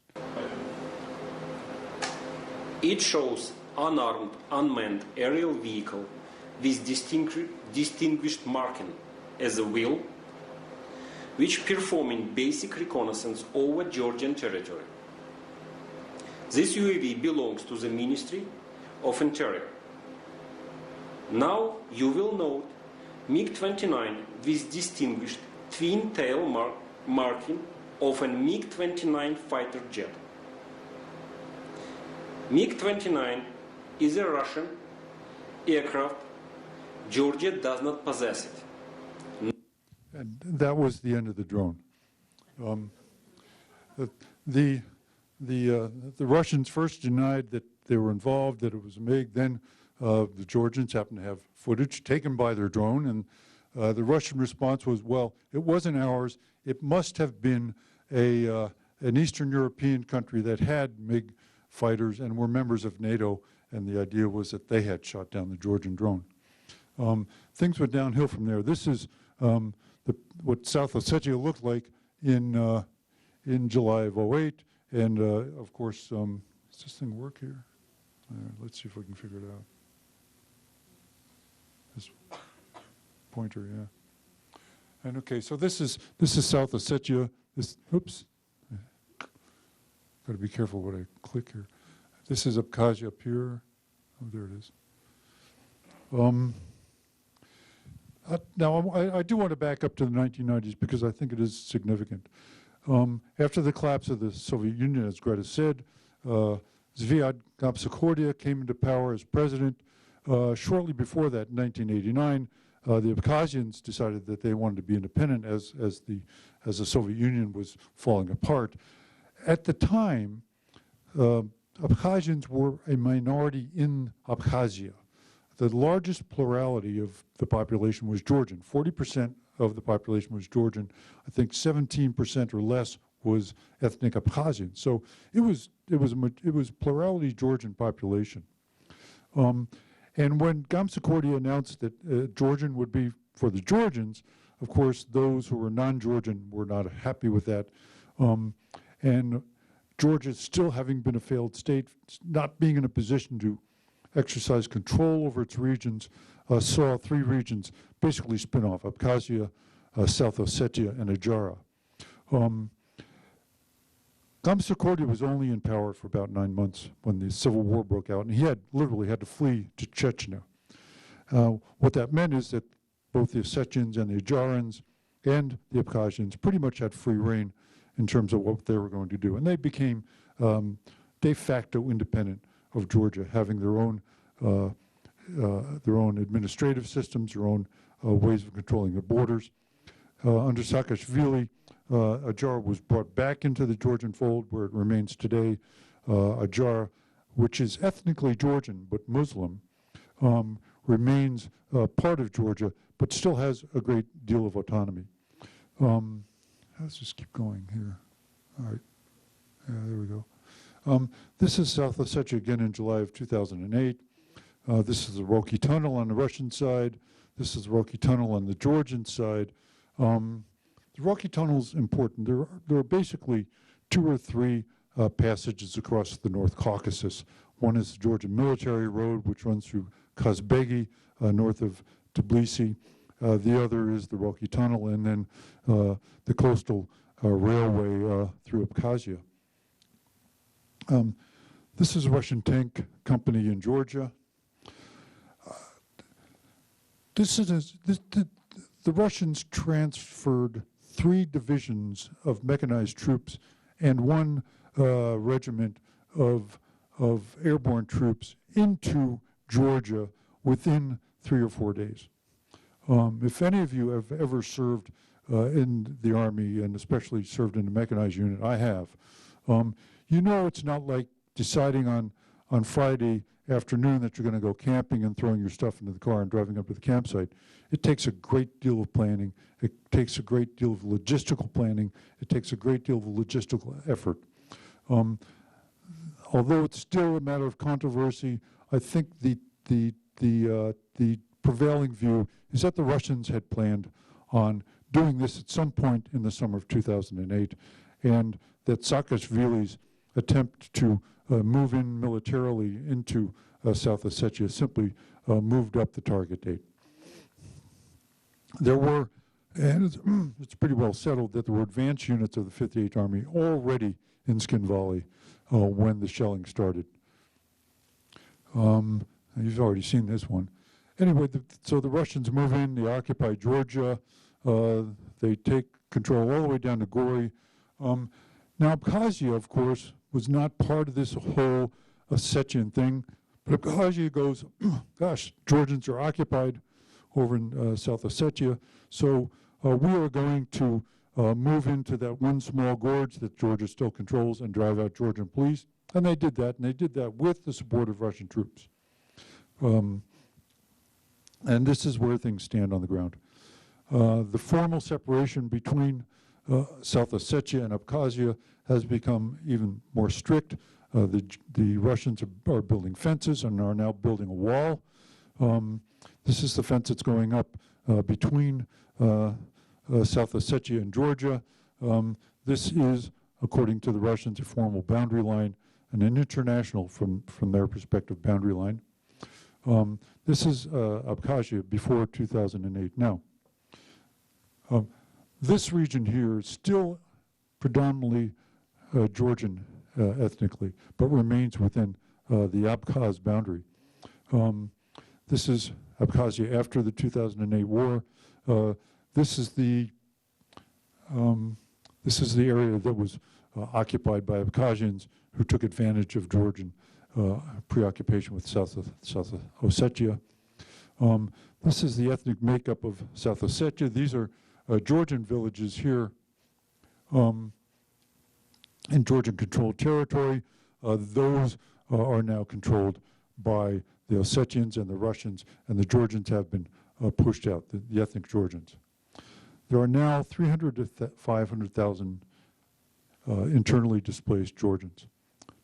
S5: It shows unarmed, unmanned aerial vehicle with distinguished marking as a wheel, which performing basic reconnaissance over Georgian territory. This UAV belongs to the Ministry of Interior. Now you will note MiG-29 with distinguished twin tail marking of a MiG-29 fighter jet. MiG-29 is a Russian aircraft. Georgia does not possess it.
S4: And that was the end of the drone. The Russians first denied that they were involved, that it was a MiG. Then the Georgians happened to have footage taken by their drone, and the Russian response was, well, it wasn't ours. It must have been an Eastern European country that had MiG fighters and were members of NATO, and the idea was that they had shot down the Georgian drone. Things went downhill from there. This is what South Ossetia looked like in July of 2008. And of course, does this thing work here? Let's see if we can figure it out. This pointer, yeah. And okay, so this is South Ossetia. Oops, got to be careful what I click here. This is Abkhazia up here. Oh, there it is. Now, I do want to back up to the 1990s because I think it is significant. After the collapse of the Soviet Union, as Greta said, Zviad Gamsakhordia came into power as president. Shortly before that, in 1989, the Abkhazians decided that they wanted to be independent as the Soviet Union was falling apart. At the time, Abkhazians were a minority in Abkhazia. The largest plurality of the population was Georgian. 40% of the population was Georgian. I think 17% or less was ethnic Abkhazian. So it was plurality Georgian population. And when Gamsakhurdia announced that Georgian would be for the Georgians, of course, those who were non-Georgian were not happy with that. And Georgia, still having been a failed state, not being in a position to exercise control over its regions, saw three regions basically spin off: Abkhazia, South Ossetia, and Adjara. Gamsakhurdia was only in power for about 9 months when the civil war broke out, and he had literally had to flee to Chechnya. What that meant is that both the Ossetians and the Adjarans and the Abkhazians pretty much had free rein in terms of what they were going to do. And they became de facto independent of Georgia, having their own administrative systems, their own ways of controlling the borders. Under Saakashvili, Adjara was brought back into the Georgian fold, where it remains today. Adjara, which is ethnically Georgian but Muslim, remains part of Georgia, but still has a great deal of autonomy. Let's just keep going here. All right. Yeah, there we go. This is South Ossetia again in July of 2008. This is the Roki Tunnel on the Russian side. This is the Roki Tunnel on the Georgian side. The Roki Tunnel is important. There are basically 2 or 3 passages across the North Caucasus. One is the Georgian Military Road, which runs through Kazbegi, north of Tbilisi. The other is the Roki Tunnel, and then the coastal railway through Abkhazia. This is a Russian tank company in Georgia. The Russians transferred 3 divisions of mechanized troops and 1 regiment of airborne troops into Georgia within 3 or 4 days. If any of you have ever served in the Army, and especially served in a mechanized unit, I have, you know it's not like deciding on Friday afternoon that you're going to go camping and throwing your stuff into the car and driving up to the campsite. It takes a great deal of planning. It takes a great deal of logistical planning. It takes a great deal of logistical effort. Although it's still a matter of controversy, I think the prevailing view is that the Russians had planned on doing this at some point in the summer of 2008, and that Saakashvili's attempt to move in militarily into South Ossetia simply moved up the target date. There were, and it's pretty well settled, that there were advanced units of the 58th Army already in Tskhinvali when the shelling started. You've already seen this one. Anyway, so the Russians move in, they occupy Georgia, they take control all the way down to Gori. Now Abkhazia, of course, was not part of this whole Ossetian thing, but Abkhazia goes, gosh, Georgians are occupied over in South Ossetia, so we are going to move into that one small gorge that Georgia still controls and drive out Georgian police. And they did that, and they did that with the support of Russian troops. And this is where things stand on the ground. The formal separation between South Ossetia and Abkhazia has become even more strict. The Russians are building fences and are now building a wall. This is the fence that's going up between South Ossetia and Georgia. This is, according to the Russians, a formal boundary line and an international, from their perspective, boundary line. This is Abkhazia before 2008. Now, this region here is still predominantly Georgian ethnically, but remains within the Abkhaz boundary. This is Abkhazia after the 2008 war. This is the area that was occupied by Abkhazians who took advantage of Georgian preoccupation with South Ossetia. This is the ethnic makeup of South Ossetia. These are Georgian villages here in Georgian-controlled territory. Those are now controlled by the Ossetians and the Russians, and the Georgians have been pushed out, the ethnic Georgians. There are now 300 to 500,000 internally displaced Georgians,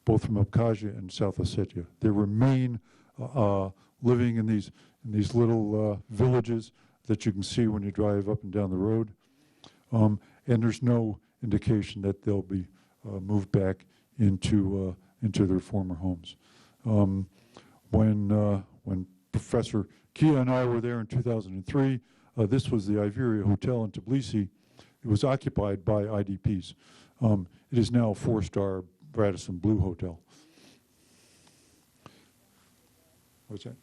S4: both from Abkhazia and South Ossetia. They remain living in these little villages that you can see when you drive up and down the road. And there's no indication that they'll be moved back into their former homes. When Professor Kia and I were there in 2003, this was the Iberia Hotel in Tbilisi. It was occupied by IDPs. It is now a 4-star Radisson Blu hotel. What's that?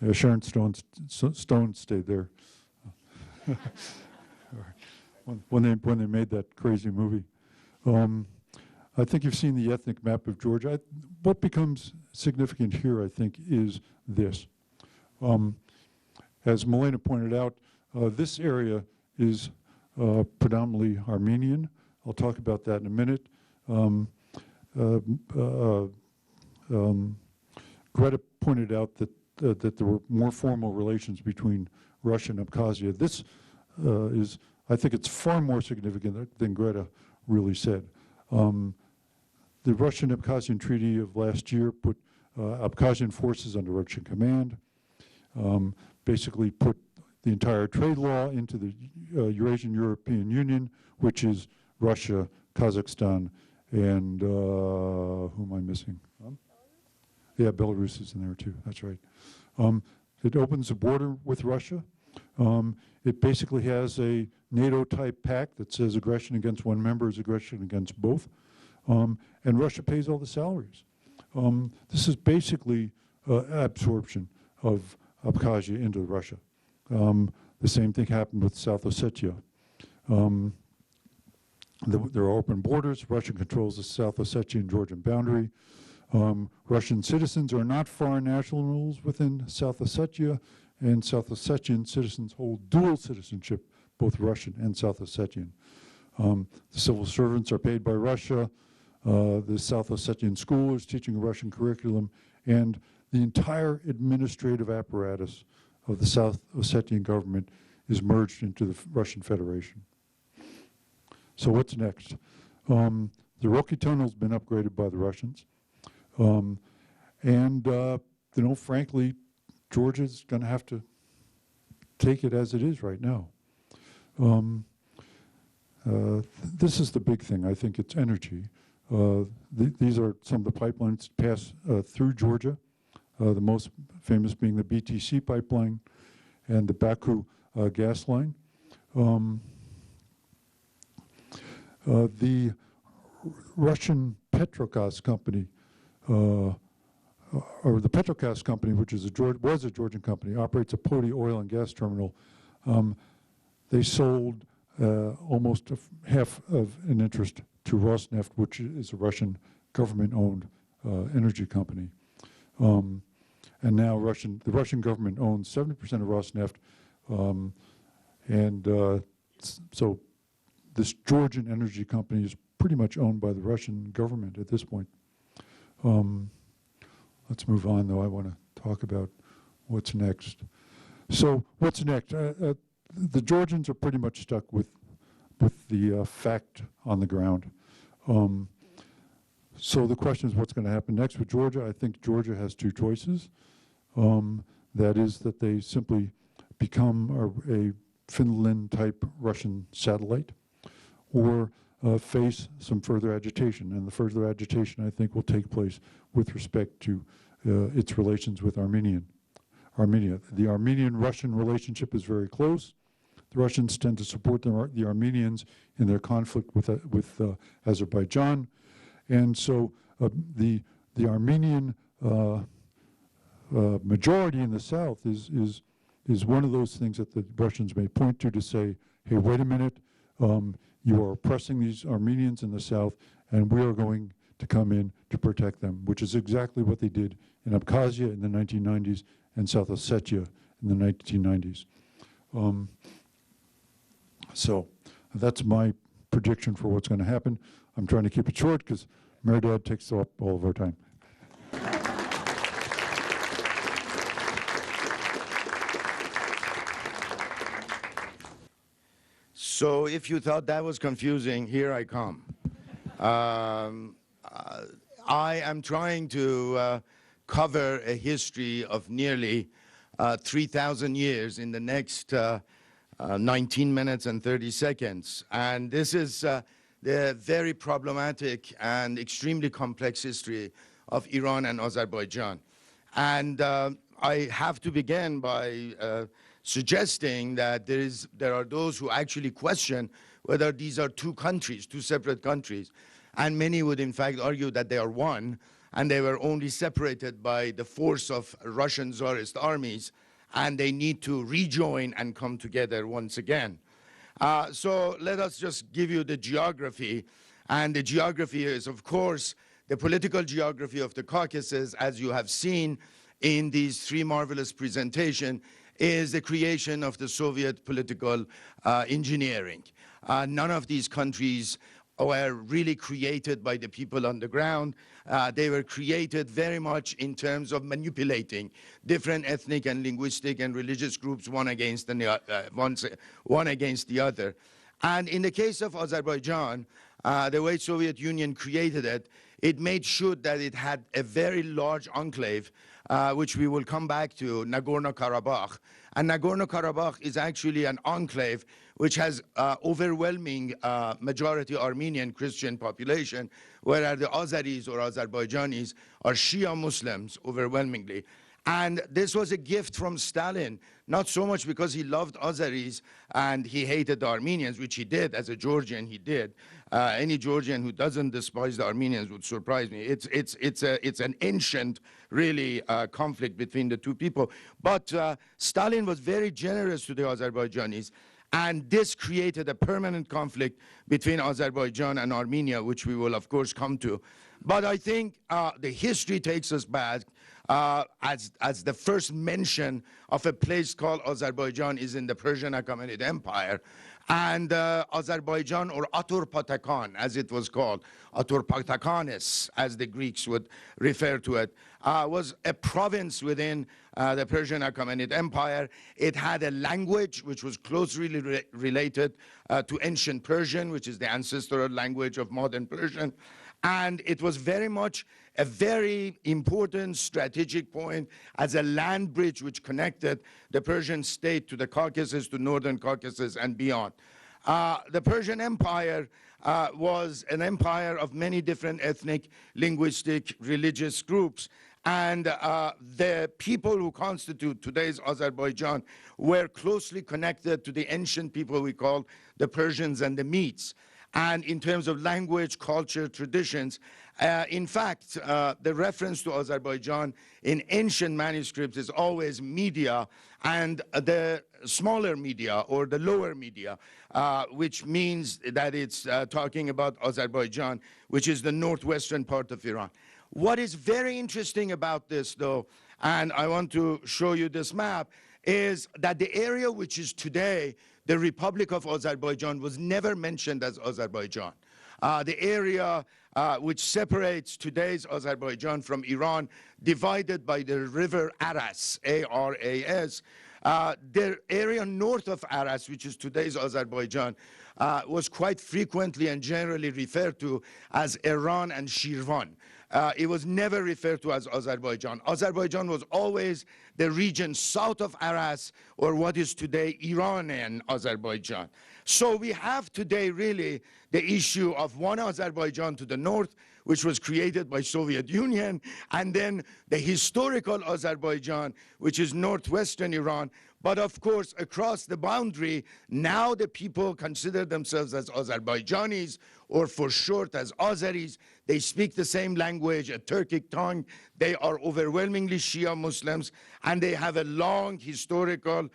S4: Yeah, Sharon Stone stayed there when they made that crazy movie. I think you've seen the ethnic map of Georgia. What becomes significant here, I think, is this. As Milena pointed out, this area is predominantly Armenian. I'll talk about that in a minute. Greta pointed out that there were more formal relations between Russia and Abkhazia. This is, I think it's far more significant than Greta really said. The Russian-Abkhazian Treaty of last year put Abkhazian forces under Russian command, basically put the entire trade law into the Eurasian European Union, which is Russia, Kazakhstan, and who am I missing? Yeah, Belarus is in there too, that's right. It opens the border with Russia. It basically has a NATO-type pact that says aggression against one member is aggression against both. And Russia pays all the salaries. This is basically absorption of Abkhazia into Russia. The same thing happened with South Ossetia. There are open borders. Russia controls the South Ossetian Georgian boundary. Russian citizens are not foreign nationals within South Ossetia, and South Ossetian citizens hold dual citizenship, both Russian and South Ossetian. The civil servants are paid by Russia. The South Ossetian school is teaching a Russian curriculum, and the entire administrative apparatus of the South Ossetian government is merged into the Russian Federation. So what's next? The Roki Tunnel has been upgraded by the Russians. Frankly, Georgia's going to have to take it as it is right now. This is the big thing. I think it's energy. These are some of the pipelines that pass through Georgia, the most famous being the BTC pipeline and the Baku gas line. The Russian Petrogaz company, or the Petrogaz company, which is was a Georgian company, operates a Poti oil and gas terminal. They sold almost half of an interest to Rosneft, which is a Russian government-owned energy company. And now the Russian government owns 70% of Rosneft. So this Georgian energy company is pretty much owned by the Russian government at this point. Let's move on, though. I want to talk about what's next. So what's next? The Georgians are pretty much stuck with the fact on the ground. So the question is what's going to happen next with Georgia. I think Georgia has two choices. That is that they simply become a Finland-type Russian satellite, or face some further agitation. And the further agitation, I think, will take place with respect to its relations with Armenia. The Armenian-Russian relationship is very close. The Russians tend to support the Armenians in their conflict with Azerbaijan. And so the Armenian majority in the south is one of those things that the Russians may point to say, hey, wait a minute, you are oppressing these Armenians in the south, and we are going to come in to protect them, which is exactly what they did in Abkhazia in the 1990s and South Ossetia in the 1990s. So that's my prediction for what's going to happen. I'm trying to keep it short because Mehrdad takes up all of our time.
S1: So if you thought that was confusing, here I come. I am trying to cover a history of nearly 3,000 years in the next 19 minutes and 30 seconds. And this is the very problematic and extremely complex history of Iran and Azerbaijan. And I have to begin by suggesting that there are those who actually question whether these are two countries, two separate countries. And many would in fact argue that they are one, and they were only separated by the force of Russian Tsarist armies, and they need to rejoin and come together once again. So let us just give you the geography. And the geography is, of course, the political geography of the Caucasus, as you have seen in these three marvelous presentations, is the creation of the Soviet political engineering. None of these countries were really created by the people on the ground. They were created very much in terms of manipulating different ethnic and linguistic and religious groups one against the other. And in the case of Azerbaijan, the way Soviet Union created it, it made sure that it had a very large enclave, which we will come back to, Nagorno-Karabakh. And Nagorno-Karabakh is actually an enclave which has overwhelming majority Armenian Christian population, whereas the Azeris or Azerbaijanis are Shia Muslims overwhelmingly. And this was a gift from Stalin, not so much because he loved Azeris and he hated the Armenians, which he did. As a Georgian, he did. Any Georgian who doesn't despise the Armenians would surprise me. It's an ancient, really, conflict between the two people. But Stalin was very generous to the Azerbaijanis, and this created a permanent conflict between Azerbaijan and Armenia, which we will, of course, come to. But I think the history takes us back as the first mention of a place called Azerbaijan is in the Persian Achaemenid Empire. And Azerbaijan, or Aturpatakan, as it was called, Aturpatakanes, as the Greeks would refer to it, was a province within the Persian Achaemenid Empire. It had a language which was closely related to ancient Persian, which is the ancestral language of modern Persian. And it was very much a very important strategic point as a land bridge which connected the Persian state to the Caucasus, to northern Caucasus and beyond. The Persian Empire was an empire of many different ethnic, linguistic, religious groups. And the people who constitute today's Azerbaijan were closely connected to the ancient people we call the Persians and the Medes. And in terms of language, culture, traditions, in fact, the reference to Azerbaijan in ancient manuscripts is always media, and the smaller media or the lower media, which means that it's talking about Azerbaijan, which is the northwestern part of Iran. What is very interesting about this, though, and I want to show you this map, is that the area which is today the Republic of Azerbaijan was never mentioned as Azerbaijan. The area which separates today's Azerbaijan from Iran, divided by the river Aras, A-R-A-S, the area north of Aras, which is today's Azerbaijan, was quite frequently and generally referred to as Iran and Shirvan. It was never referred to as Azerbaijan. Azerbaijan was always the region south of Aras, or what is today Iranian Azerbaijan. So we have today really the issue of one Azerbaijan to the north, which was created by Soviet Union, and then the historical Azerbaijan, which is northwestern Iran. But of course, across the boundary, now the people consider themselves as Azerbaijanis, or for short as Azeris. They speak the same language, a Turkic tongue. They are overwhelmingly Shia Muslims, and they have a long historical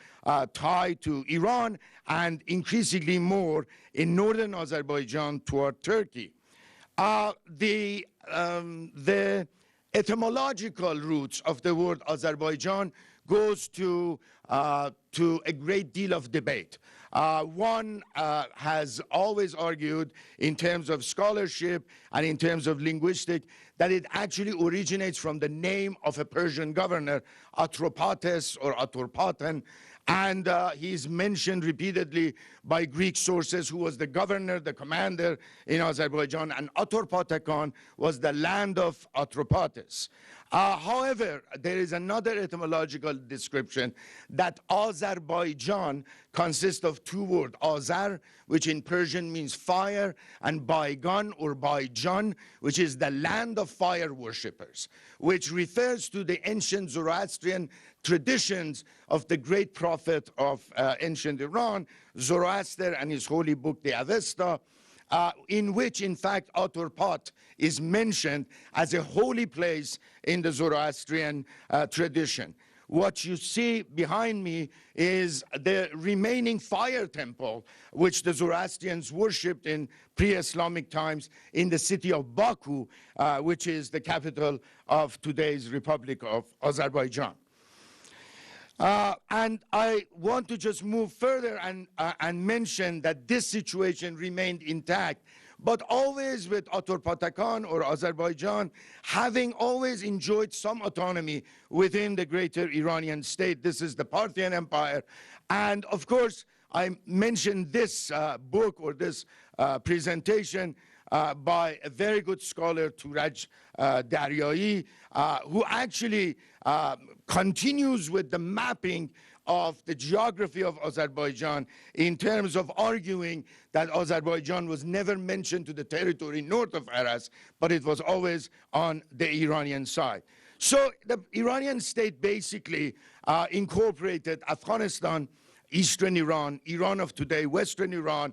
S1: tie to Iran, and increasingly more in northern Azerbaijan toward Turkey. The etymological roots of the word Azerbaijan goes to a great deal of debate. One has always argued in terms of scholarship and in terms of linguistic that it actually originates from the name of a Persian governor, Atropates or Aturpatan, and he's mentioned repeatedly by Greek sources, who was the governor, the commander in Azerbaijan, and Aturpatakan was the land of Atropates. However, there is another etymological description that Azerbaijan consists of two words, Azar, which in Persian means fire, and Baigan or Baijan, which is the land of fire worshippers, which refers to the ancient Zoroastrian traditions of the great prophet of ancient Iran, Zoroaster, and his holy book, the Avesta, in which, in fact, Aturpat is mentioned as a holy place in the Zoroastrian tradition. What you see behind me is the remaining fire temple, which the Zoroastrians worshipped in pre-Islamic times in the city of Baku, which is the capital of today's Republic of Azerbaijan. And I want to just move further and mention that this situation remained intact, but always with Aturpatakan or Azerbaijan having always enjoyed some autonomy within the greater Iranian state. This is the Parthian Empire. And of course, I mentioned this book or this presentation by a very good scholar, Turaj Daryai, who actually continues with the mapping of the geography of Azerbaijan in terms of arguing that Azerbaijan was never mentioned to the territory north of Aras, but it was always on the Iranian side. So the Iranian state basically incorporated Afghanistan, Eastern Iran, Iran of today, Western Iran,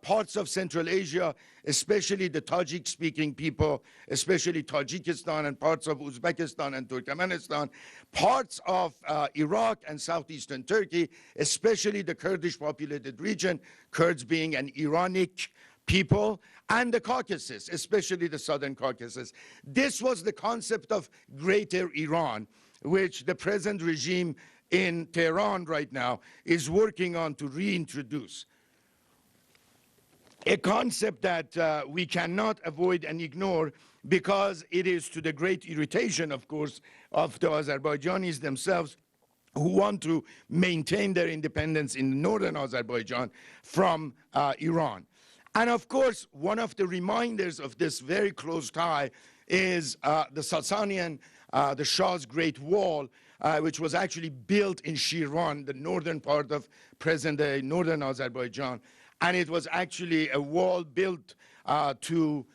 S1: parts of Central Asia, especially the Tajik-speaking people, especially Tajikistan and parts of Uzbekistan and Turkmenistan, parts of Iraq and southeastern Turkey, especially the Kurdish-populated region, Kurds being an Iranic people, and the Caucasus, especially the southern Caucasus. This was the concept of Greater Iran, which the present regime in Tehran right now is working on to reintroduce. A concept that we cannot avoid and ignore because it is to the great irritation, of course, of the Azerbaijanis themselves who want to maintain their independence in northern Azerbaijan from Iran. And of course, one of the reminders of this very close tie is the Sasanian, the Shah's Great Wall, which was actually built in Shirvan, the northern part of present-day northern Azerbaijan. And it was actually a wall built to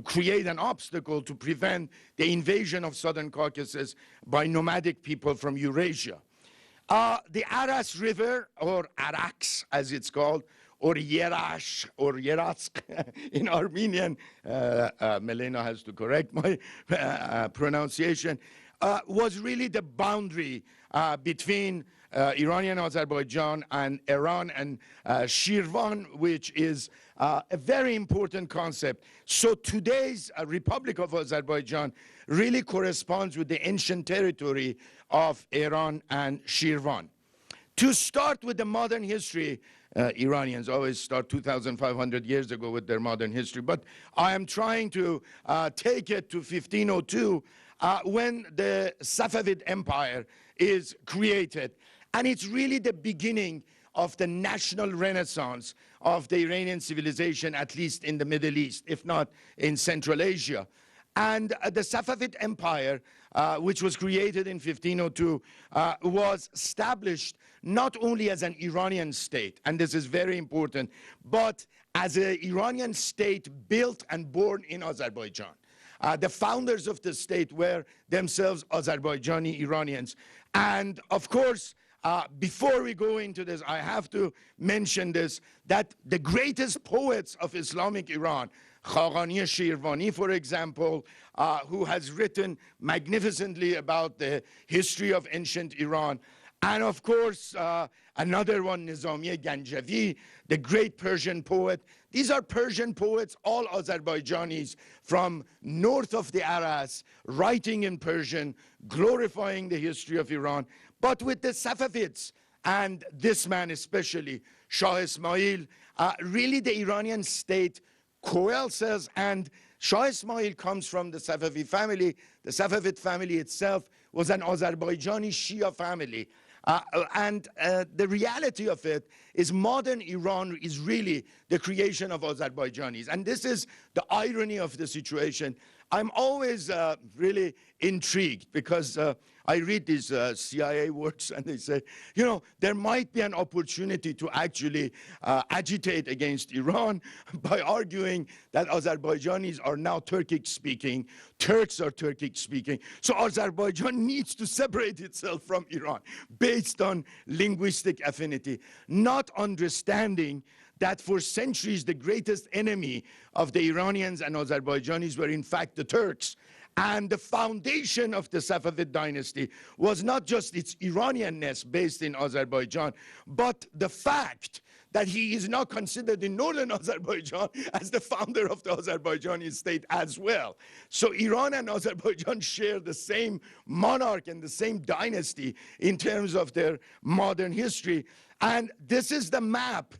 S1: create an obstacle to prevent the invasion of southern Caucasus by nomadic people from Eurasia. The Aras River, or Arax as it's called, or Yerash, or Yeratsk in Armenian, Melena has to correct my pronunciation, was really the boundary between Iranian Azerbaijan and Iran and Shirvan, which is a very important concept. So today's Republic of Azerbaijan really corresponds with the ancient territory of Iran and Shirvan. To start with the modern history, Iranians always start 2,500 years ago with their modern history, but I am trying to take it to 1502 when the Safavid Empire is created. And it's really the beginning of the national renaissance of the Iranian civilization, at least in the Middle East, if not in Central Asia. And the Safavid Empire, which was created in 1502, was established not only as an Iranian state, and this is very important, but as an Iranian state built and born in Azerbaijan. The founders of the state were themselves Azerbaijani Iranians. And of course, before we go into this, I have to mention this, that the greatest poets of Islamic Iran, Khaqani Shirvani, for example, who has written magnificently about the history of ancient Iran, and of course, another one, Nizami Ganjavi, the great Persian poet. These are Persian poets, all Azerbaijanis from north of the Aras, writing in Persian, glorifying the history of Iran. But with the Safavids, and this man especially, Shah Ismail, really the Iranian state coalesces, and Shah Ismail comes from the Safavid family. The Safavid family itself was an Azerbaijani Shia family. The reality of it is modern Iran is really the creation of Azerbaijanis. And this is the irony of the situation. I'm always really intrigued because I read these CIA works and they say, you know, there might be an opportunity to actually agitate against Iran by arguing that Azerbaijanis are now Turkic speaking, Turks are Turkic speaking. So Azerbaijan needs to separate itself from Iran based on linguistic affinity, not understanding that for centuries the greatest enemy of the Iranians and Azerbaijanis were in fact the Turks. And the foundation of the Safavid dynasty was not just its Iranianness based in Azerbaijan, but the fact that he is now considered in northern Azerbaijan as the founder of the Azerbaijani state as well. So Iran and Azerbaijan share the same monarch and the same dynasty in terms of their modern history. And this is the map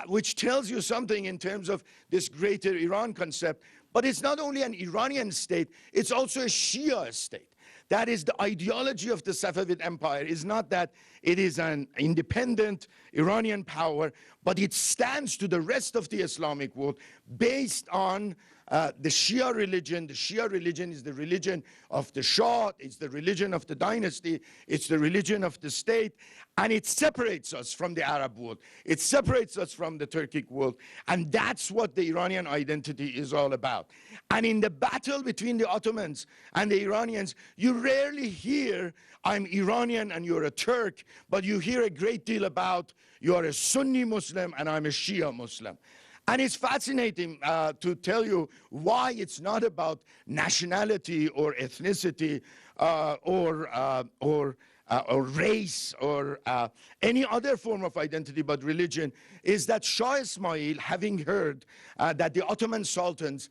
S1: which tells you something in terms of this greater Iran concept. But it's not only an Iranian state, it's also a Shia state. That is the ideology of the Safavid Empire, is not that it is an independent Iranian power, but it stands to the rest of the Islamic world based on the Shia religion. The Shia religion is the religion of the Shah, it's the religion of the dynasty, it's the religion of the state, and it separates us from the Arab world. It separates us from the Turkic world, and that's what the Iranian identity is all about. And in the battle between the Ottomans and the Iranians, you rarely hear, I'm Iranian and you're a Turk, but you hear a great deal about, you are a Sunni Muslim and I'm a Shia Muslim. And it's fascinating to tell you why it's not about nationality or ethnicity or race or any other form of identity but religion, is that Shah Ismail, having heard that the Ottoman sultans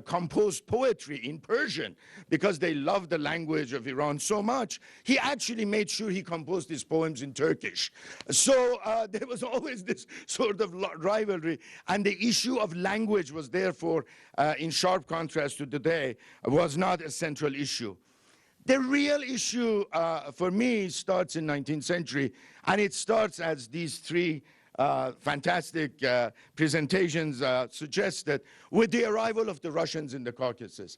S1: composed poetry in Persian because they loved the language of Iran so much, he actually made sure he composed his poems in Turkish. So there was always this sort of rivalry, and the issue of language was therefore, in sharp contrast to today, was not a central issue. The real issue for me starts in 19th century, and it starts as these three fantastic presentations suggested with the arrival of the Russians in the Caucasus.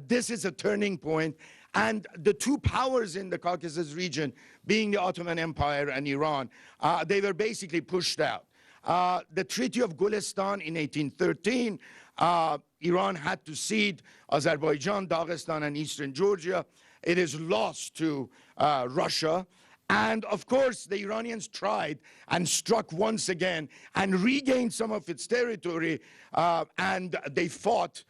S1: This is a turning point, and the two powers in the Caucasus region, being the Ottoman Empire and Iran, they were basically pushed out. The Treaty of Gulistan in 1813, Iran had to cede Azerbaijan, Dagestan, and eastern Georgia. It is lost to Russia. And of course, the Iranians tried and struck once again and regained some of its territory. And they fought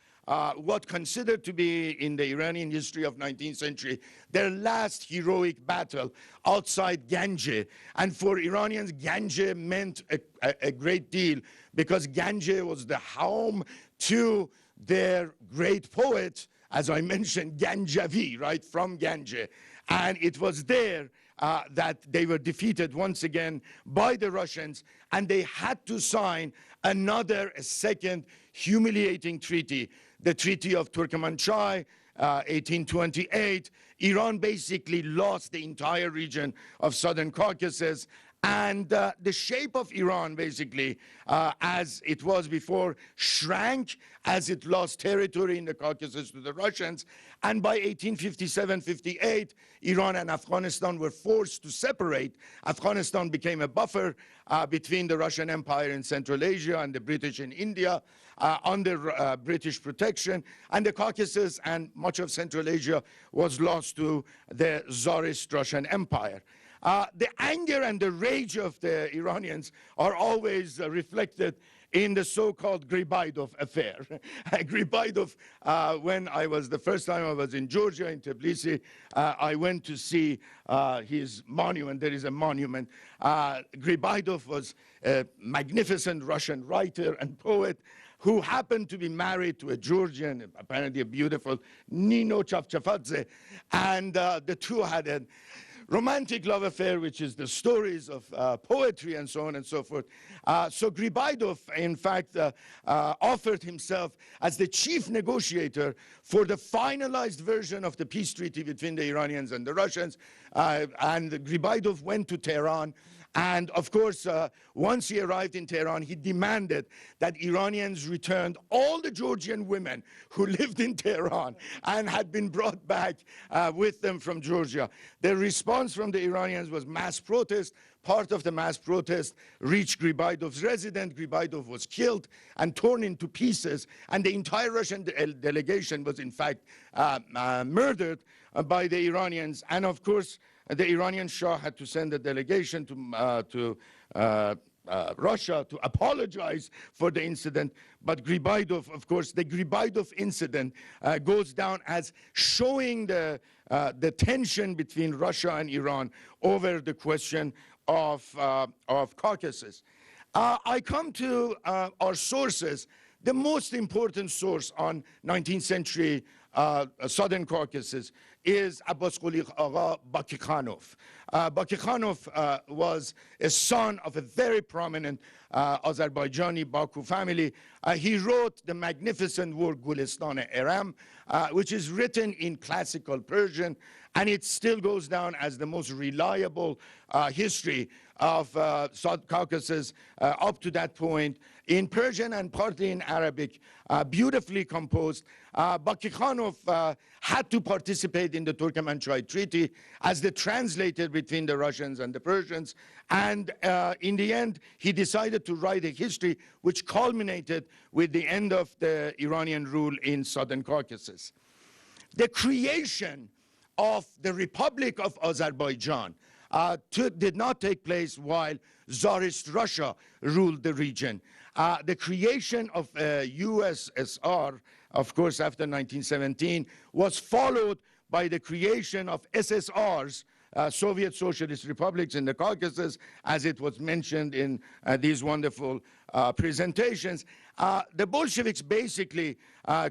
S1: what considered to be, in the Iranian history of 19th century, their last heroic battle outside Ganje. And for Iranians, Ganje meant a great deal because Ganje was the home to their great poet, as I mentioned, Ganjavi, right, from Ganje. And it was there that they were defeated once again by the Russians, and they had to sign a second humiliating treaty, the Treaty of Turkmenchai, 1828. Iran basically lost the entire region of southern Caucasus, and the shape of Iran, basically, as it was before, shrank as it lost territory in the Caucasus to the Russians. And by 1857-58, Iran and Afghanistan were forced to separate. Afghanistan became a buffer between the Russian Empire in Central Asia and the British in India under British protection. And the Caucasus and much of Central Asia was lost to the Tsarist Russian Empire. The anger and the rage of the Iranians are always reflected in the so-called Gribaidov affair. Gribaidov, when the first time I was in Georgia, in Tbilisi, I went to see his monument. There is a monument. Gribaidov was a magnificent Russian writer and poet who happened to be married to a Georgian, apparently a beautiful Nino Chavchavadze, and the two had a romantic love affair, which is the stories of poetry and so on and so forth. So Gribaidov, in fact, offered himself as the chief negotiator for the finalized version of the peace treaty between the Iranians and the Russians. And Gribaidov went to Tehran. And of course, once he arrived in Tehran, he demanded that Iranians returned all the Georgian women who lived in Tehran and had been brought back with them from Georgia. The response from the Iranians was mass protest. Part of the mass protest reached Gribaidov's residence. Gribaidov was killed and torn into pieces, and the entire Russian delegation was in fact murdered by the Iranians. And of course, the Iranian Shah had to send a delegation to Russia to apologize for the incident. But Gribaidov, of course, the Gribaidov incident goes down as showing the tension between Russia and Iran over the question of Caucasus. I come to our sources. The most important source on 19th century Southern Caucasus is Abbas Quli Agha Bakikhanov. Bakikhanov was a son of a very prominent Azerbaijani Baku family. He wrote the magnificent work Gulistan-e-Aram, which is written in classical Persian, and it still goes down as the most reliable history of South Caucasus up to that point, in Persian and partly in Arabic, beautifully composed. Bakikhanov had to participate in the Turkmenchay Treaty as the translator between the Russians and the Persians, and in the end, he decided to write a history which culminated with the end of the Iranian rule in Southern Caucasus. The creation of the Republic of Azerbaijan did not take place while Tsarist Russia ruled the region. The creation of USSR, of course, after 1917, was followed by the creation of SSRs, Soviet Socialist Republics in the Caucasus, as it was mentioned in these wonderful presentations. The Bolsheviks basically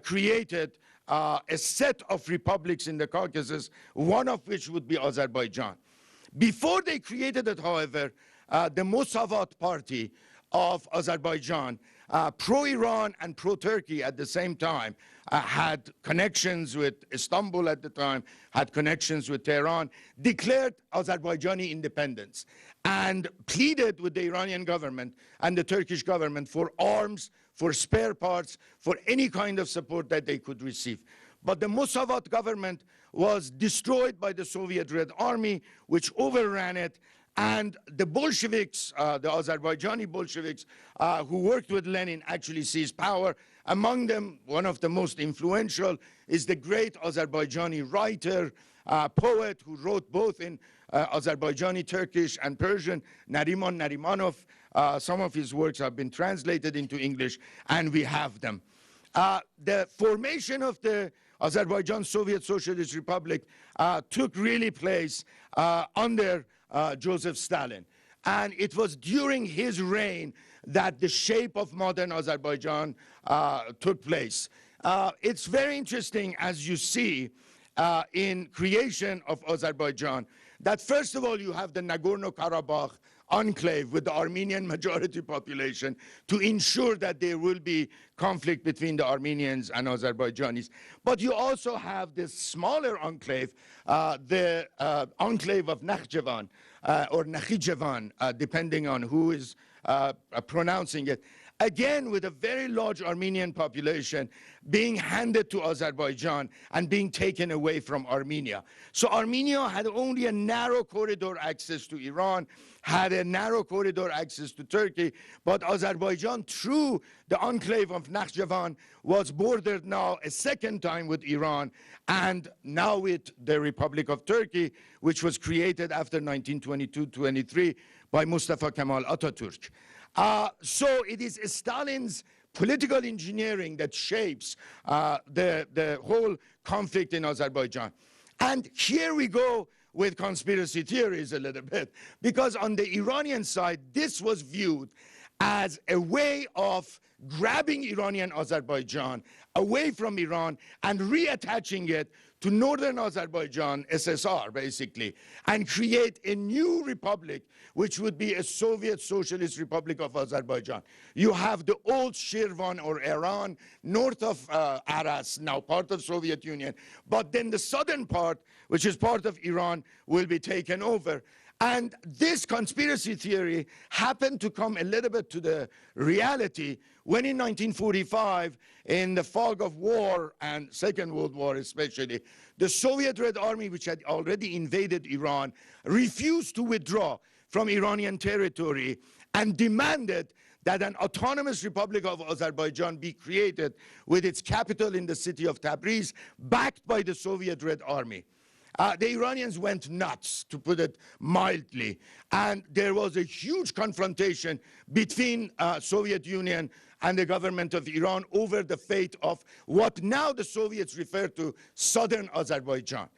S1: created a set of republics in the Caucasus, one of which would be Azerbaijan. Before they created it, however, the Mosavat Party of Azerbaijan, pro-Iran and pro-Turkey at the same time, had connections with Istanbul at the time, had connections with Tehran, declared Azerbaijani independence, and pleaded with the Iranian government and the Turkish government for arms, for spare parts, for any kind of support that they could receive. But the Mosavat government was destroyed by the Soviet Red Army, which overran it. And the Bolsheviks, the Azerbaijani Bolsheviks, who worked with Lenin, actually seized power. Among them, one of the most influential is the great Azerbaijani writer, poet, who wrote both in Azerbaijani, Turkish, and Persian, Nariman Narimanov. Some of his works have been translated into English, and we have them. The formation of the Azerbaijan Soviet Socialist Republic took really place under Joseph Stalin. And it was during his reign that the shape of modern Azerbaijan took place. It's very interesting, as you see, in creation of Azerbaijan, that first of all, you have the Nagorno-Karabakh enclave with the Armenian majority population to ensure that there will be conflict between the Armenians and Azerbaijanis. But you also have this smaller enclave, the enclave of Nakhchivan or Nakhichevan, depending on who is pronouncing it. Again, with a very large Armenian population being handed to Azerbaijan and being taken away from Armenia. So Armenia had only a narrow corridor access to Iran, had a narrow corridor access to Turkey, but Azerbaijan, through the enclave of Nakhchivan, was bordered now a second time with Iran, and now with the Republic of Turkey, which was created after 1922-23 by Mustafa Kemal Atatürk. So it is Stalin's political engineering that shapes the whole conflict in Azerbaijan. And here we go with conspiracy theories a little bit, because on the Iranian side, this was viewed as a way of grabbing Iranian Azerbaijan away from Iran and reattaching it to northern Azerbaijan, SSR basically, and create a new republic, which would be a Soviet Socialist Republic of Azerbaijan. You have the old Shirvan or Iran, north of Aras, now part of Soviet Union, but then the southern part, which is part of Iran, will be taken over. And this conspiracy theory happened to come a little bit to the reality when in 1945, in the fog of war and Second World War especially, the Soviet Red Army, which had already invaded Iran, refused to withdraw from Iranian territory and demanded that an autonomous Republic of Azerbaijan be created with its capital in the city of Tabriz, backed by the Soviet Red Army. The Iranians went nuts, to put it mildly, and there was a huge confrontation between Soviet Union and the government of Iran over the fate of what now the Soviets refer to southern Azerbaijan.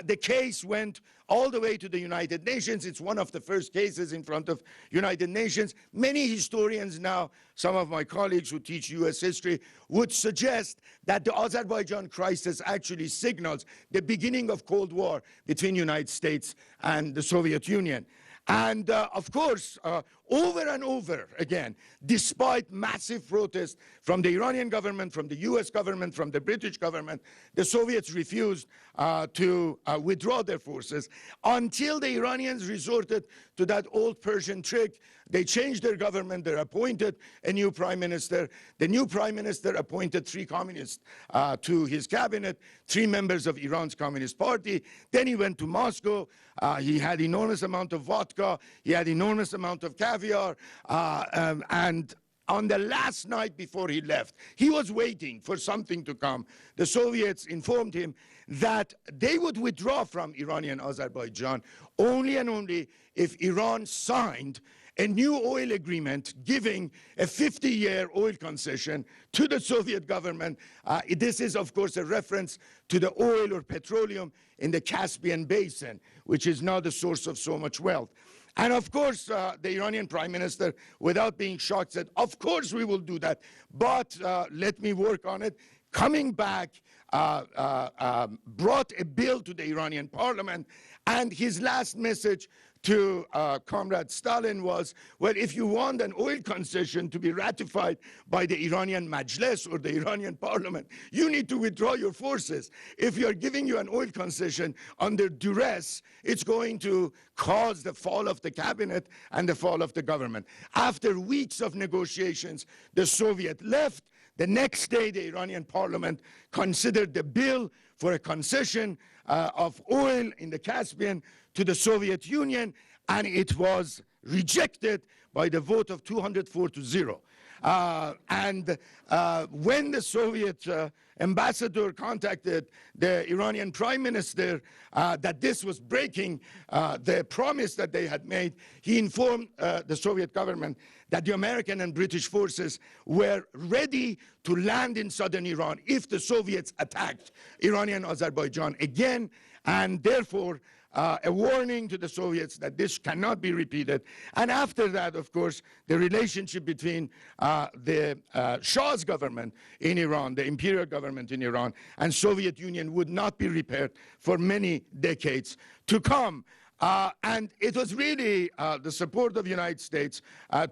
S1: The case went all the way to the United Nations. It's one of the first cases in front of United Nations. Many historians now, some of my colleagues who teach US history, would suggest that the Azerbaijan crisis actually signals the beginning of Cold War between United States and the Soviet Union. And of course, over and over again, despite massive protests from the Iranian government, from the US government, from the British government, the Soviets refused to withdraw their forces until the Iranians resorted to that old Persian trick. They changed their government, they appointed a new prime minister. The new prime minister appointed 3 communists to his cabinet, 3 members of Iran's Communist Party. Then he went to Moscow. He had enormous amount of vodka. He had enormous amount of caviar. And on the last night before he left, he was waiting for something to come. The Soviets informed him that they would withdraw from Iranian Azerbaijan only and only if Iran signed a new oil agreement giving a 50-year oil concession to the Soviet government. This is, of course, a reference to the oil or petroleum in the Caspian Basin, which is now the source of so much wealth. And of course, the Iranian prime minister, without being shocked, said, of course we will do that, but let me work on it. Coming back, brought a bill to the Iranian parliament, and his last message to Comrade Stalin was, well, if you want an oil concession to be ratified by the Iranian Majlis or the Iranian parliament, you need to withdraw your forces. If you're giving you an oil concession under duress, it's going to cause the fall of the cabinet and the fall of the government. After weeks of negotiations, the Soviet left. The next day, the Iranian parliament considered the bill for a concession of oil in the Caspian to the Soviet Union, and it was rejected by the vote of 204-0. When the Soviet ambassador contacted the Iranian prime minister that this was breaking the promise that they had made, he informed the Soviet government that the American and British forces were ready to land in southern Iran if the Soviets attacked Iranian Azerbaijan again, and therefore a warning to the Soviets that this cannot be repeated. And after that, of course, the relationship between the Shah's government in Iran, the imperial government in Iran, and Soviet Union would not be repaired for many decades to come. And it was really the support of the United States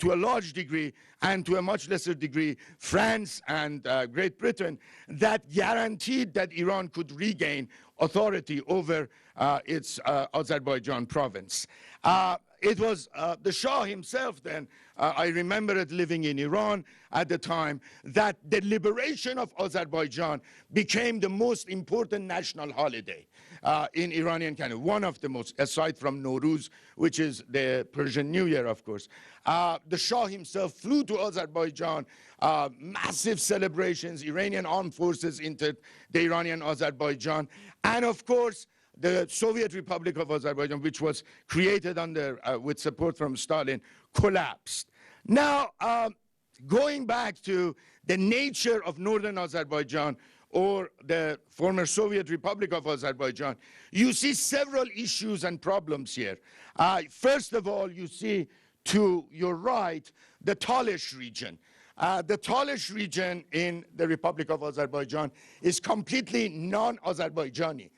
S1: to a large degree, and to a much lesser degree, France and Great Britain, that guaranteed that Iran could regain authority over its Azerbaijan province. It was the Shah himself then, I remember it living in Iran at the time, that the liberation of Azerbaijan became the most important national holiday in Iranian calendar, one of the most, aside from Nowruz, which is the Persian New Year, of course. The Shah himself flew to Azerbaijan, massive celebrations, Iranian armed forces entered the Iranian Azerbaijan, and of course, the Soviet Republic of Azerbaijan, which was created under, with support from Stalin, collapsed. Now, going back to the nature of northern Azerbaijan, or the former Soviet Republic of Azerbaijan, you see several issues and problems here. First of all, you see to your right, the Talish region. The Talish region in the Republic of Azerbaijan is completely non-Azerbaijani,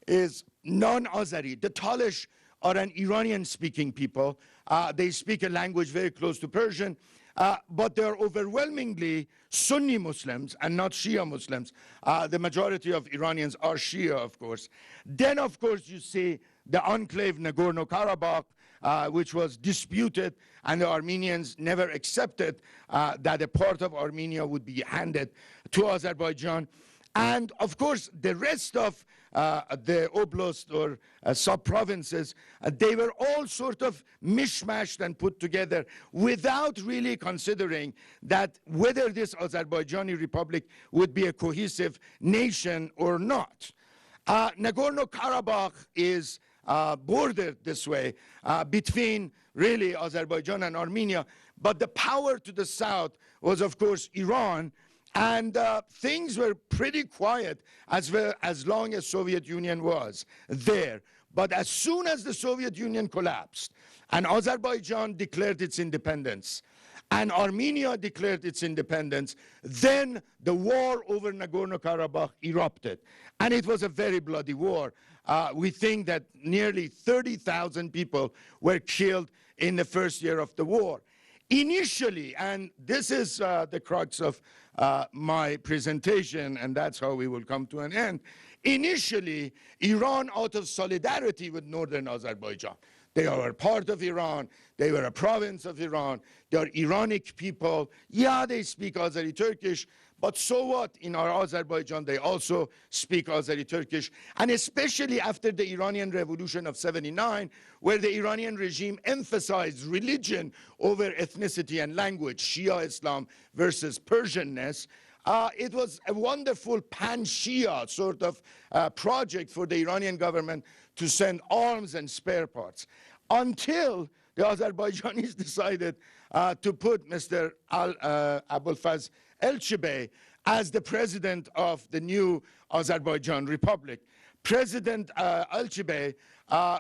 S1: is non-Azeri. The Talish are an Iranian-speaking people. They speak a language very close to Persian, but they're overwhelmingly Sunni Muslims and not Shia Muslims. The majority of Iranians are Shia, of course. Then, of course, you see the enclave Nagorno-Karabakh, which was disputed, and the Armenians never accepted that a part of Armenia would be handed to Azerbaijan. And of course, the rest of the oblast or sub-provinces, they were all sort of mishmashed and put together without really considering that whether this Azerbaijani Republic would be a cohesive nation or not. Nagorno-Karabakh is bordered this way between really Azerbaijan and Armenia, but the power to the south was, of course, Iran. And things were pretty quiet as long as Soviet Union was there. But as soon as the Soviet Union collapsed and Azerbaijan declared its independence and Armenia declared its independence, then the war over Nagorno-Karabakh erupted. And it was a very bloody war. We think that nearly 30,000 people were killed in the first year of the war. Initially, and this is the crux of my presentation, and that's how we will come to an end. Initially, Iran, out of solidarity with northern Azerbaijan, they are part of Iran, they were a province of Iran, they are Iranic people. Yeah, they speak Azeri Turkish, but so what? In our Azerbaijan, they also speak Azeri Turkish. And especially after the Iranian Revolution of '79, where the Iranian regime emphasized religion over ethnicity and language, Shia Islam versus Persianness, it was a wonderful pan-Shia sort of project for the Iranian government to send arms and spare parts, until the Azerbaijanis decided to put Mr. Abolfazl Elchibey as the president of the new Azerbaijan Republic. President Elchibey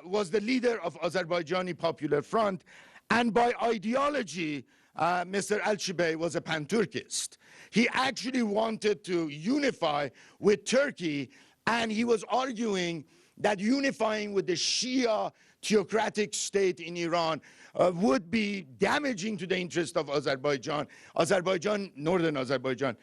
S1: was the leader of Azerbaijani Popular Front, and by ideology, Mr. Elchibey was a pan-Turkist. He actually wanted to unify with Turkey, and he was arguing that unifying with the Shia theocratic state in Iran would be damaging to the interest of Azerbaijan. Northern Azerbaijan,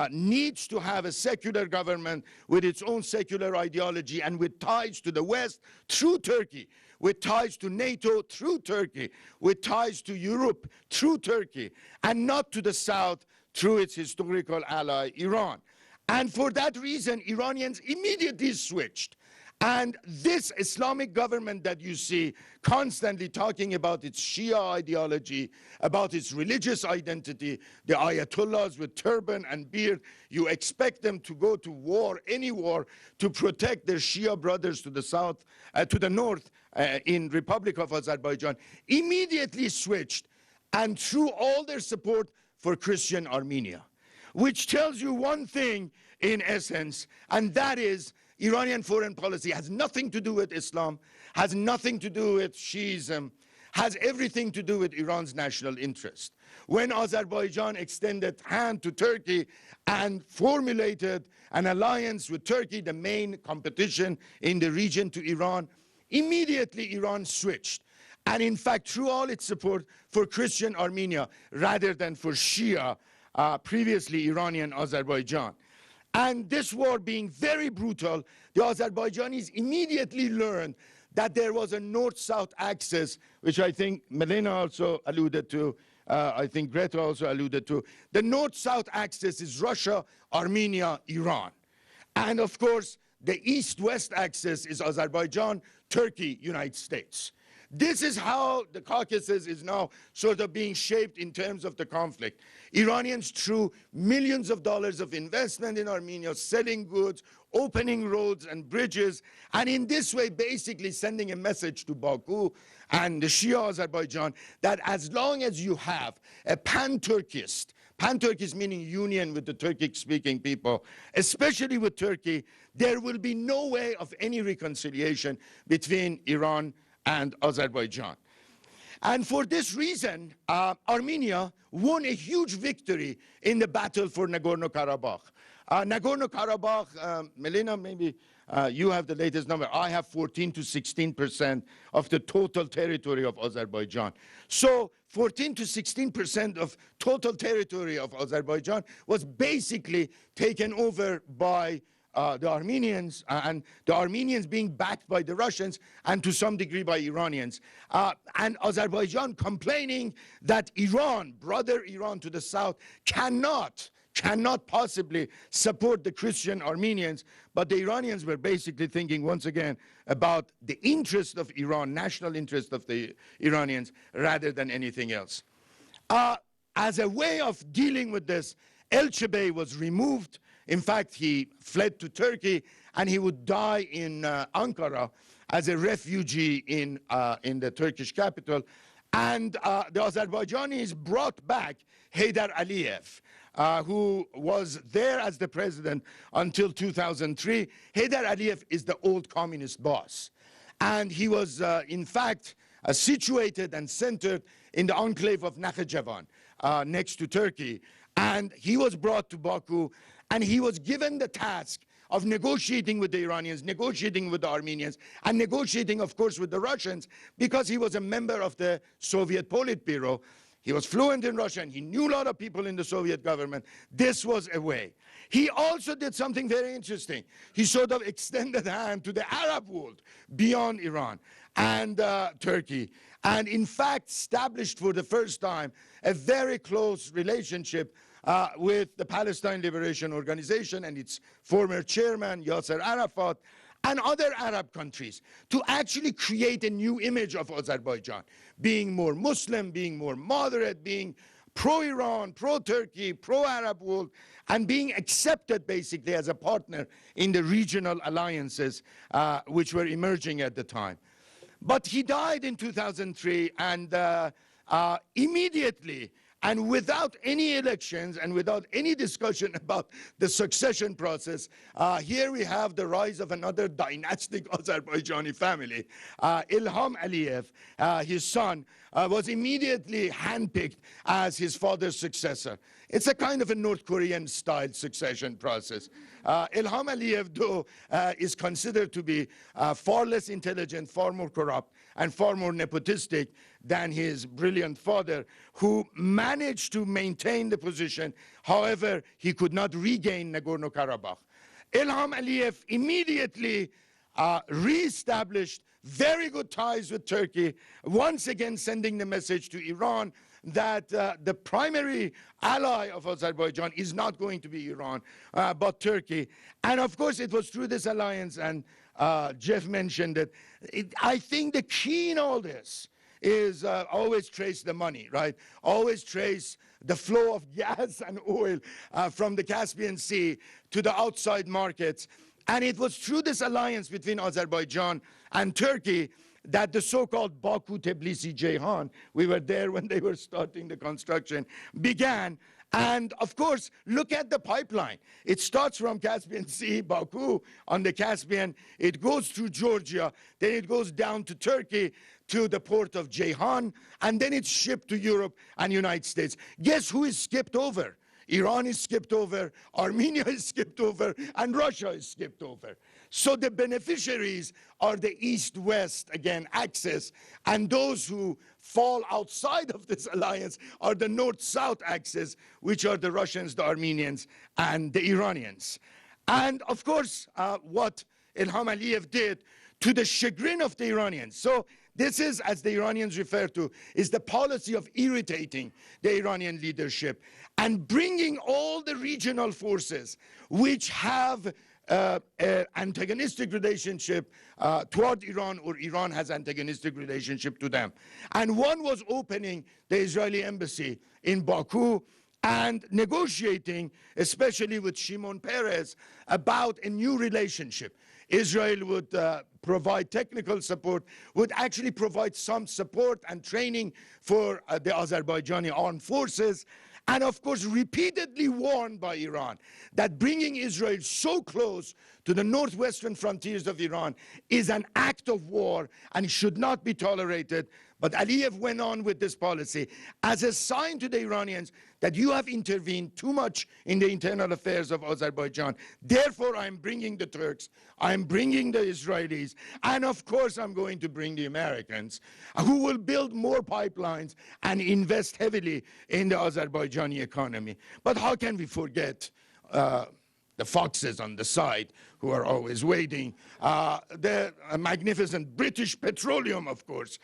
S1: needs to have a secular government with its own secular ideology and with ties to the West through Turkey, with ties to NATO through Turkey, with ties to Europe through Turkey, and not to the South through its historical ally, Iran. And for that reason, Iranians immediately switched. And this Islamic government that you see constantly talking about its Shia ideology, about its religious identity, the Ayatollahs with turban and beard, you expect them to go to war, any war, to protect their Shia brothers to the south, to the north, in Republic of Azerbaijan, immediately switched and threw all their support for Christian Armenia, which tells you one thing in essence, and that is Iranian foreign policy has nothing to do with Islam, has nothing to do with Shiism, has everything to do with Iran's national interest. When Azerbaijan extended hand to Turkey and formulated an alliance with Turkey, the main competition in the region to Iran, immediately Iran switched. And in fact, threw all its support for Christian Armenia rather than for Shia, previously Iranian Azerbaijan. And this war being very brutal, the Azerbaijanis immediately learned that there was a north-south axis, which I think Melina also alluded to, I think Greta also alluded to. The north-south axis is Russia, Armenia, Iran. And of course, the east-west axis is Azerbaijan, Turkey, United States. This is how the Caucasus is now sort of being shaped in terms of the conflict. Iranians threw millions of dollars of investment in Armenia, selling goods, opening roads and bridges, and in this way basically sending a message to Baku and the Shia Azerbaijan that as long as you have a pan-Turkist meaning union with the Turkic-speaking people, especially with Turkey, there will be no way of any reconciliation between Iran and Azerbaijan. And for this reason, Armenia won a huge victory in the battle for Nagorno-Karabakh. Nagorno-Karabakh, Melina, maybe you have the latest number. I have 14 to 16% of the total territory of Azerbaijan. So 14 to 16% of total territory of Azerbaijan was basically taken over by the Armenians, and the Armenians being backed by the Russians and to some degree by Iranians. And Azerbaijan complaining that Iran, brother Iran to the south, cannot possibly support the Christian Armenians, but the Iranians were basically thinking once again about the interest of Iran, national interest of the Iranians, rather than anything else. As a way of dealing with this, Elchibey was removed. In fact, he fled to Turkey, and he would die in Ankara as a refugee in the Turkish capital. And the Azerbaijanis brought back Heydar Aliyev, who was there as the president until 2003. Heydar Aliyev is the old communist boss. And he was, in fact, situated and centered in the enclave of Nakhichevan, next to Turkey. And he was brought to Baku, and he was given the task of negotiating with the Iranians, negotiating with the Armenians, and negotiating, of course, with the Russians, because he was a member of the Soviet Politburo. He was fluent in Russian. He knew a lot of people in the Soviet government. This was a way. He also did something very interesting. He sort of extended a hand to the Arab world beyond Iran and Turkey, and in fact established for the first time a very close relationship with the Palestine Liberation Organization and its former chairman, Yasser Arafat, and other Arab countries, to actually create a new image of Azerbaijan, being more Muslim, being more moderate, being pro-Iran, pro-Turkey, pro-Arab world, and being accepted basically as a partner in the regional alliances which were emerging at the time. But he died in 2003, and immediately, and without any elections and without any discussion about the succession process, here we have the rise of another dynastic Azerbaijani family. Ilham Aliyev, his son, was immediately handpicked as his father's successor. It's a kind of a North Korean style succession process. Ilham Aliyev, though, is considered to be far less intelligent, far more corrupt, and far more nepotistic than his brilliant father, who managed to maintain the position. However, he could not regain Nagorno-Karabakh. Ilham Aliyev immediately re-established very good ties with Turkey, once again sending the message to Iran that the primary ally of Azerbaijan is not going to be Iran, but Turkey. And of course, it was through this alliance, and Jeff mentioned it. I think the key in all this is always trace the money, right? Always trace the flow of gas and oil from the Caspian Sea to the outside markets. And it was through this alliance between Azerbaijan and Turkey that the so-called Baku-Tbilisi-Ceyhan, we were there when they were starting the construction, began. And of course, look at the pipeline. It starts from Caspian Sea, Baku, on the Caspian. It goes through Georgia. Then it goes down to Turkey, to the port of Ceyhan. And then it's shipped to Europe and United States. Guess who is skipped over? Iran is skipped over, Armenia is skipped over, and Russia is skipped over. So the beneficiaries are the East-West, again, axis, and those who fall outside of this alliance are the North-South axis, which are the Russians, the Armenians, and the Iranians. And of course, what Ilham Aliyev did, to the chagrin of the Iranians. So this is, as the Iranians refer to, is the policy of irritating the Iranian leadership and bringing all the regional forces which have an antagonistic relationship toward Iran, or Iran has antagonistic relationship to them. And one was opening the Israeli embassy in Baku and negotiating, especially with Shimon Peres, about a new relationship. Israel would provide technical support, would actually provide some support and training for the Azerbaijani armed forces, and of course repeatedly warned by Iran that bringing Israel so close to the northwestern frontiers of Iran is an act of war and should not be tolerated But Aliyev went on with this policy as a sign to the Iranians that you have intervened too much in the internal affairs of Azerbaijan. Therefore, I'm bringing the Turks, I'm bringing the Israelis, and of course, I'm going to bring the Americans, who will build more pipelines and invest heavily in the Azerbaijani economy. But how can we forget the foxes on the side who are always waiting, the magnificent British Petroleum, of course.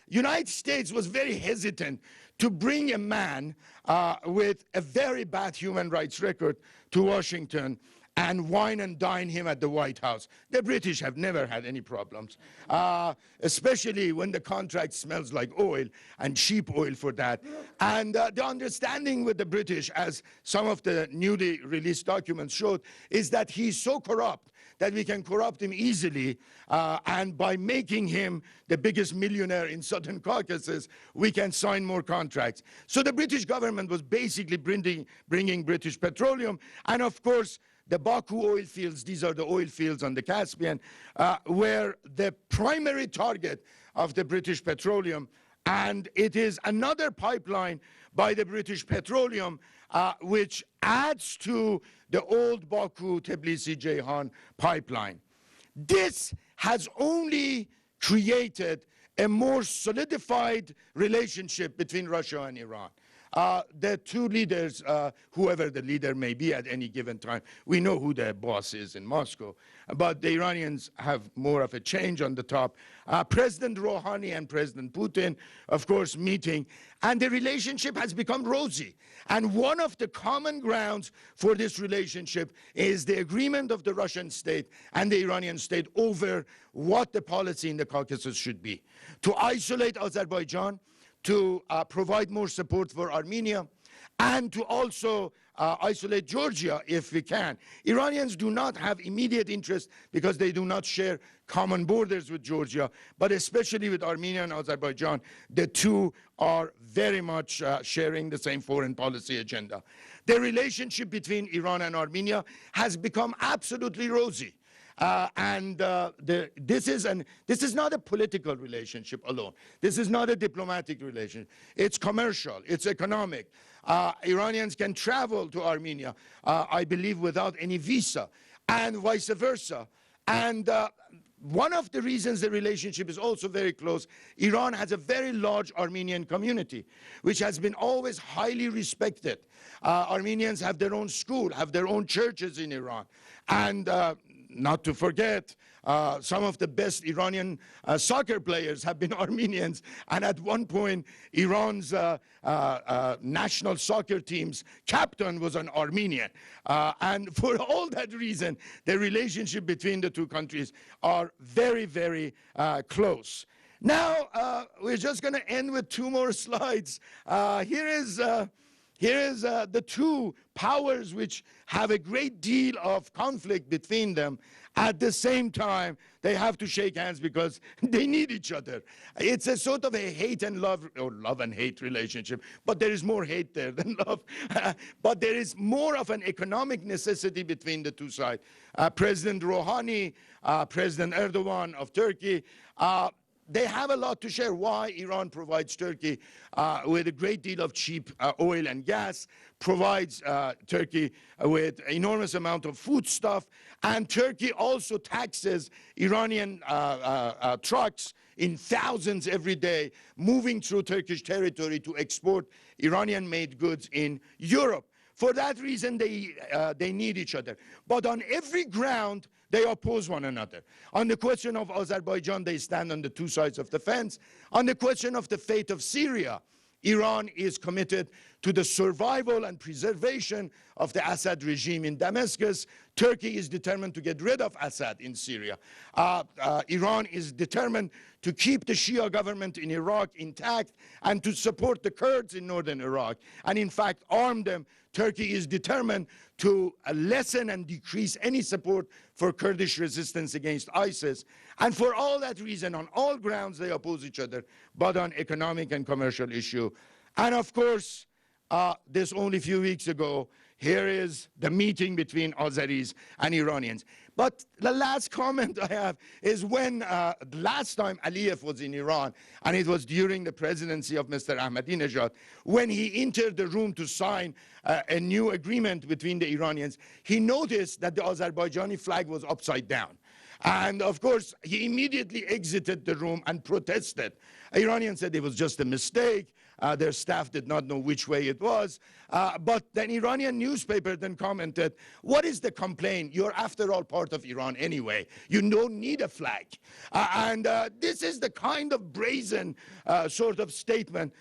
S1: United States was very hesitant to bring a man with a very bad human rights record to Washington and wine and dine him at the White House. The British have never had any problems, especially when the contract smells like oil and cheap oil for that. And the understanding with the British, as some of the newly released documents showed, is that he's so corrupt that we can corrupt him easily, and by making him the biggest millionaire in Southern Caucasus, we can sign more contracts. So the British government was basically bringing British Petroleum, and of course, the Baku oil fields, these are the oil fields on the Caspian, were the primary target of the British Petroleum. And it is another pipeline by the British Petroleum which adds to the old Baku-Tbilisi-Ceyhan pipeline. This has only created a more solidified relationship between Russia and Iran. The two leaders, whoever the leader may be at any given time, we know who the boss is in Moscow, but the Iranians have more of a change on the top. President Rouhani and President Putin, of course, meeting, and the relationship has become rosy. And one of the common grounds for this relationship is the agreement of the Russian state and the Iranian state over what the policy in the Caucasus should be. To isolate Azerbaijan, to provide more support for Armenia, and to also isolate Georgia if we can. Iranians do not have immediate interest because they do not share common borders with Georgia, but especially with Armenia and Azerbaijan, the two are very much sharing the same foreign policy agenda. The relationship between Iran and Armenia has become absolutely rosy. This is not a political relationship alone. This is not a diplomatic relationship. It's commercial. It's economic. Iranians can travel to Armenia, I believe, without any visa, and vice versa. And one of the reasons the relationship is also very close, Iran has a very large Armenian community, which has been always highly respected. Armenians have their own school, have their own churches in Iran. And not to forget, some of the best Iranian soccer players have been Armenians, and at one point, Iran's national soccer team's captain was an Armenian. And for all that reason, the relationship between the two countries are very, very close. Now, we're just going to end with two more slides. Here is the two powers which have a great deal of conflict between them. At the same time, they have to shake hands because they need each other. It's a sort of a hate and love, or love and hate relationship, but there is more hate there than love. But there is more of an economic necessity between the two sides. President Rouhani, President Erdogan of Turkey, they have a lot to share. Why Iran provides Turkey with a great deal of cheap oil and gas, provides Turkey with enormous amount of foodstuff, and Turkey also taxes Iranian trucks in thousands every day, moving through Turkish territory to export Iranian-made goods in Europe. For that reason, they need each other. But on every ground, they oppose one another. On the question of Azerbaijan, they stand on the two sides of the fence. On the question of the fate of Syria, Iran is committed to the survival and preservation of the Assad regime in Damascus. Turkey is determined to get rid of Assad in Syria. Iran is determined to keep the Shia government in Iraq intact and to support the Kurds in northern Iraq, and in fact arm them. Turkey is determined to lessen and decrease any support for Kurdish resistance against ISIS. And for all that reason, on all grounds, they oppose each other, but on economic and commercial issue. And of course, this only a few weeks ago, here is the meeting between Azeris and Iranians. But the last comment I have is when last time Aliyev was in Iran, and it was during the presidency of Mr. Ahmadinejad, when he entered the room to sign a new agreement between the Iranians, he noticed that the Azerbaijani flag was upside down. And of course, he immediately exited the room and protested. Iranians said it was just a mistake. Their staff did not know which way it was. But the Iranian newspaper then commented, what is the complaint? You're after all part of Iran anyway. You don't need a flag. And this is the kind of brazen sort of statement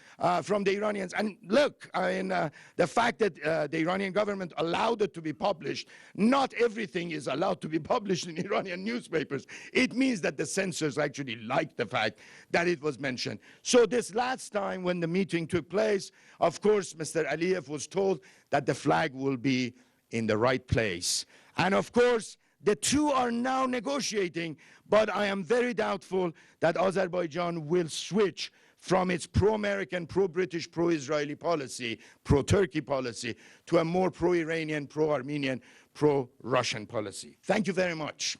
S1: from the Iranians. And look, the fact that the Iranian government allowed it to be published, not everything is allowed to be published in Iranian newspapers. It means that the censors actually liked the fact that it was mentioned. So this last time when the meeting took place, of course, Mr. Aliyev was told that the flag will be in the right place. And of course, the two are now negotiating, but I am very doubtful that Azerbaijan will switch from its pro-American, pro-British, pro-Israeli policy, pro-Turkey policy, to a more pro-Iranian, pro-Armenian, pro-Russian policy. Thank you very much.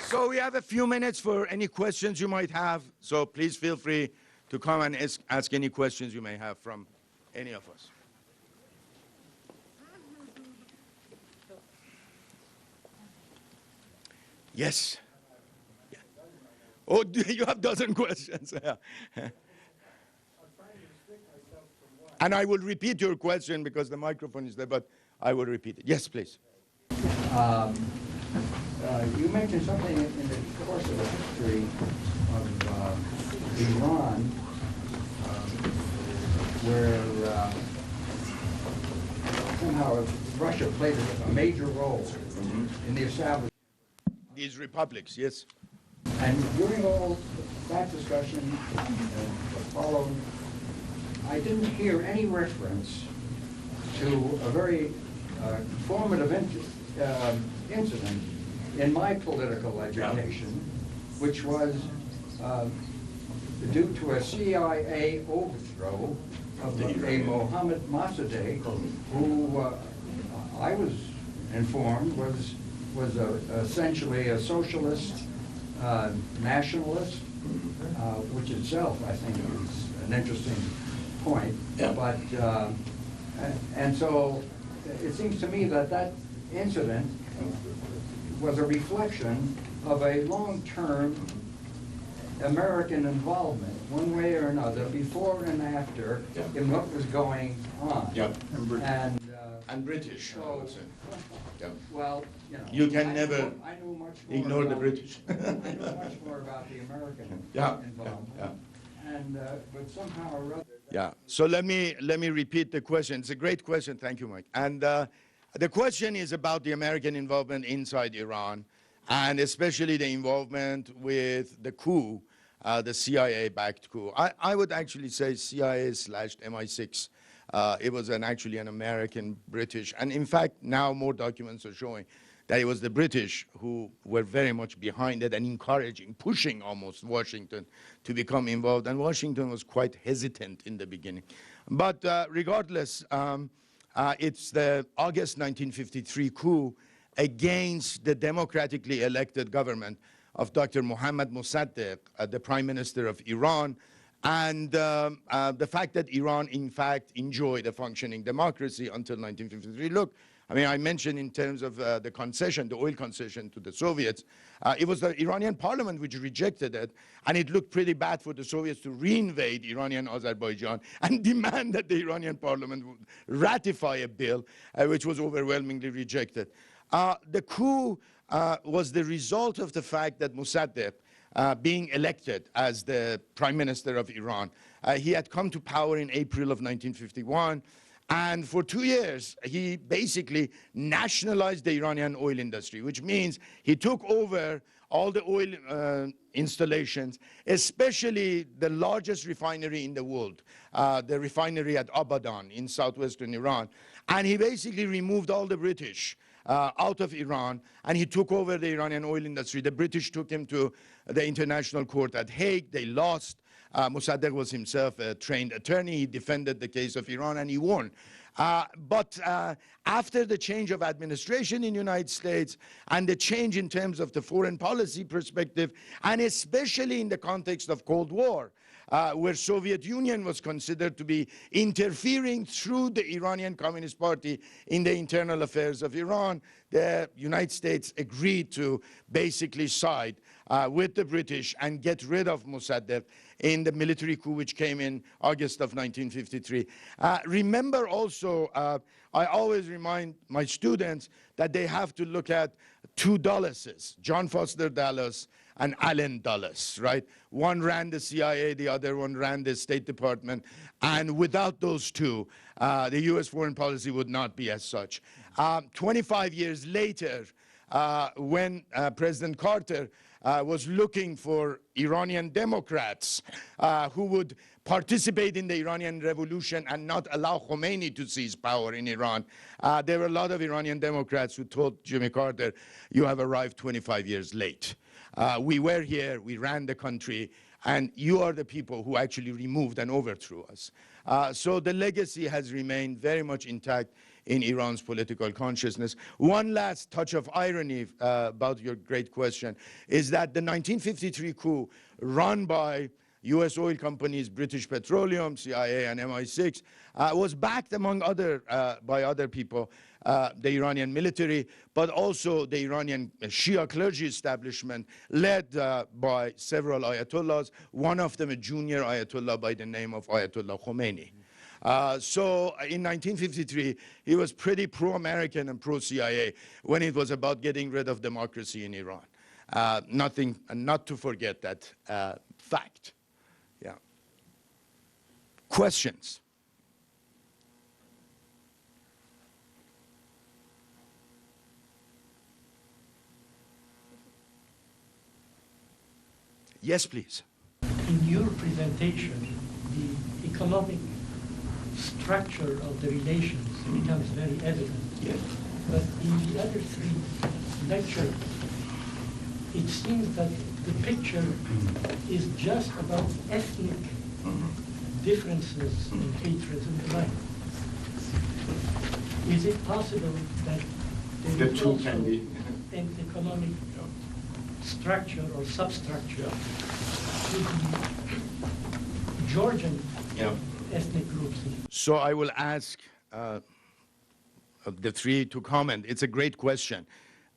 S1: So we have a few minutes for any questions you might have. So please feel free to come and ask any questions you may have from any of us. Yes. Yeah. Oh, you have a dozen questions. And I will repeat your question because the microphone is there, but I will repeat it. Yes, please.
S6: You mentioned something in the course of the history of Iran where somehow Russia played a major role in the establishment.
S1: These republics, yes.
S6: And during all that discussion that followed, I didn't hear any reference to a very formative incident in my political education, which was due to a CIA overthrow of a Mohammad Mossadegh, who I was informed was essentially a socialist nationalist, which itself I think is an interesting point.
S1: Yeah.
S6: But and so it seems to me that that incident was a reflection of a long-term American involvement, one way or another, before and after, in what was going on.
S1: Yeah.
S6: And
S1: British, I would say. Yeah.
S6: well, you know,
S1: You can never
S6: I knew much more
S1: ignore the
S6: about,
S1: British.
S6: I knew much more about the American involvement, and but somehow or other.
S1: Yeah. So let me repeat the question. It's a great question. Thank you, Mike. And the question is about the American involvement inside Iran, and especially the involvement with the coup, the CIA-backed coup. I would actually say CIA/MI6. It was actually an American-British, and in fact, now more documents are showing that it was the British who were very much behind it and encouraging, pushing almost Washington to become involved. And Washington was quite hesitant in the beginning. But regardless, it's the August 1953 coup against the democratically elected government of Dr. Mohammad Mossadegh, the Prime Minister of Iran, and the fact that Iran, in fact, enjoyed a functioning democracy until 1953. Look, I mean, I mentioned in terms of the concession, the oil concession to the Soviets, it was the Iranian parliament which rejected it, and it looked pretty bad for the Soviets to reinvade Iranian Azerbaijan and demand that the Iranian parliament would ratify a bill which was overwhelmingly rejected. The coup was the result of the fact that Mossadegh, being elected as the prime minister of Iran, he had come to power in April of 1951. And for 2 years, he basically nationalized the Iranian oil industry, which means he took over all the oil installations, especially the largest refinery in the world, the refinery at Abadan in southwestern Iran. And he basically removed all the British out of Iran, and he took over the Iranian oil industry. The British took him to the International Court at Hague. They lost. Mossadegh was himself a trained attorney. He defended the case of Iran, and he won. But after the change of administration in the United States and the change in terms of the foreign policy perspective, and especially in the context of Cold War, where Soviet Union was considered to be interfering through the Iranian Communist Party in the internal affairs of Iran, the United States agreed to basically side with the British and get rid of Mossadegh in the military coup which came in August of 1953. Remember also, I always remind my students that they have to look at two Dulleses, John Foster Dulles and Allen Dulles, right? One ran the CIA, the other one ran the State Department, and without those two, the US foreign policy would not be as such. 25 years later, when President Carter was looking for Iranian Democrats who would participate in the Iranian revolution and not allow Khomeini to seize power in Iran. There were a lot of Iranian Democrats who told Jimmy Carter, you have arrived 25 years late. We were here, we ran the country, and you are the people who actually removed and overthrew us. So the legacy has remained very much intact in Iran's political consciousness. One last touch of irony about your great question is that the 1953 coup run by US oil companies, British Petroleum, CIA, and MI6, was backed, among other, by other people, the Iranian military, but also the Iranian Shia clergy establishment, led by several Ayatollahs, one of them a junior Ayatollah by the name of Ayatollah Khomeini. So in 1953, he was pretty pro-American and pro-CIA when it was about getting rid of democracy in Iran. Not to forget that fact. Yeah. Questions? Yes, please.
S7: In your presentation, the economic structure of the relations becomes very evident.
S1: Yes.
S7: But in the other three lectures, it seems that the picture is just about ethnic differences and hatreds and the like. Is it possible that there is also an economic structure or substructure to the Georgian ethnic groups?
S1: So I will ask the three to comment. It's a great question.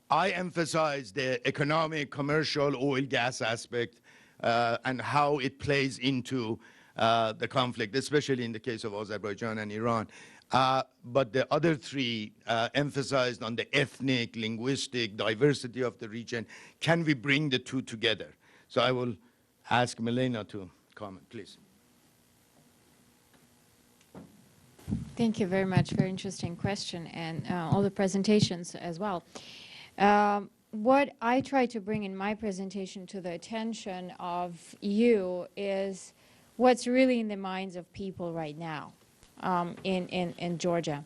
S1: I emphasize the economic, commercial, oil, gas aspect and how it plays into the conflict, especially in the case of Azerbaijan and Iran. But the other three emphasized on the ethnic, linguistic diversity of the region. Can we bring the two together? So I will ask Milena to comment, please.
S2: Thank you very much. Very interesting question, and all the presentations as well. What I try to bring in my presentation to the attention of you is what's really in the minds of people right now in Georgia,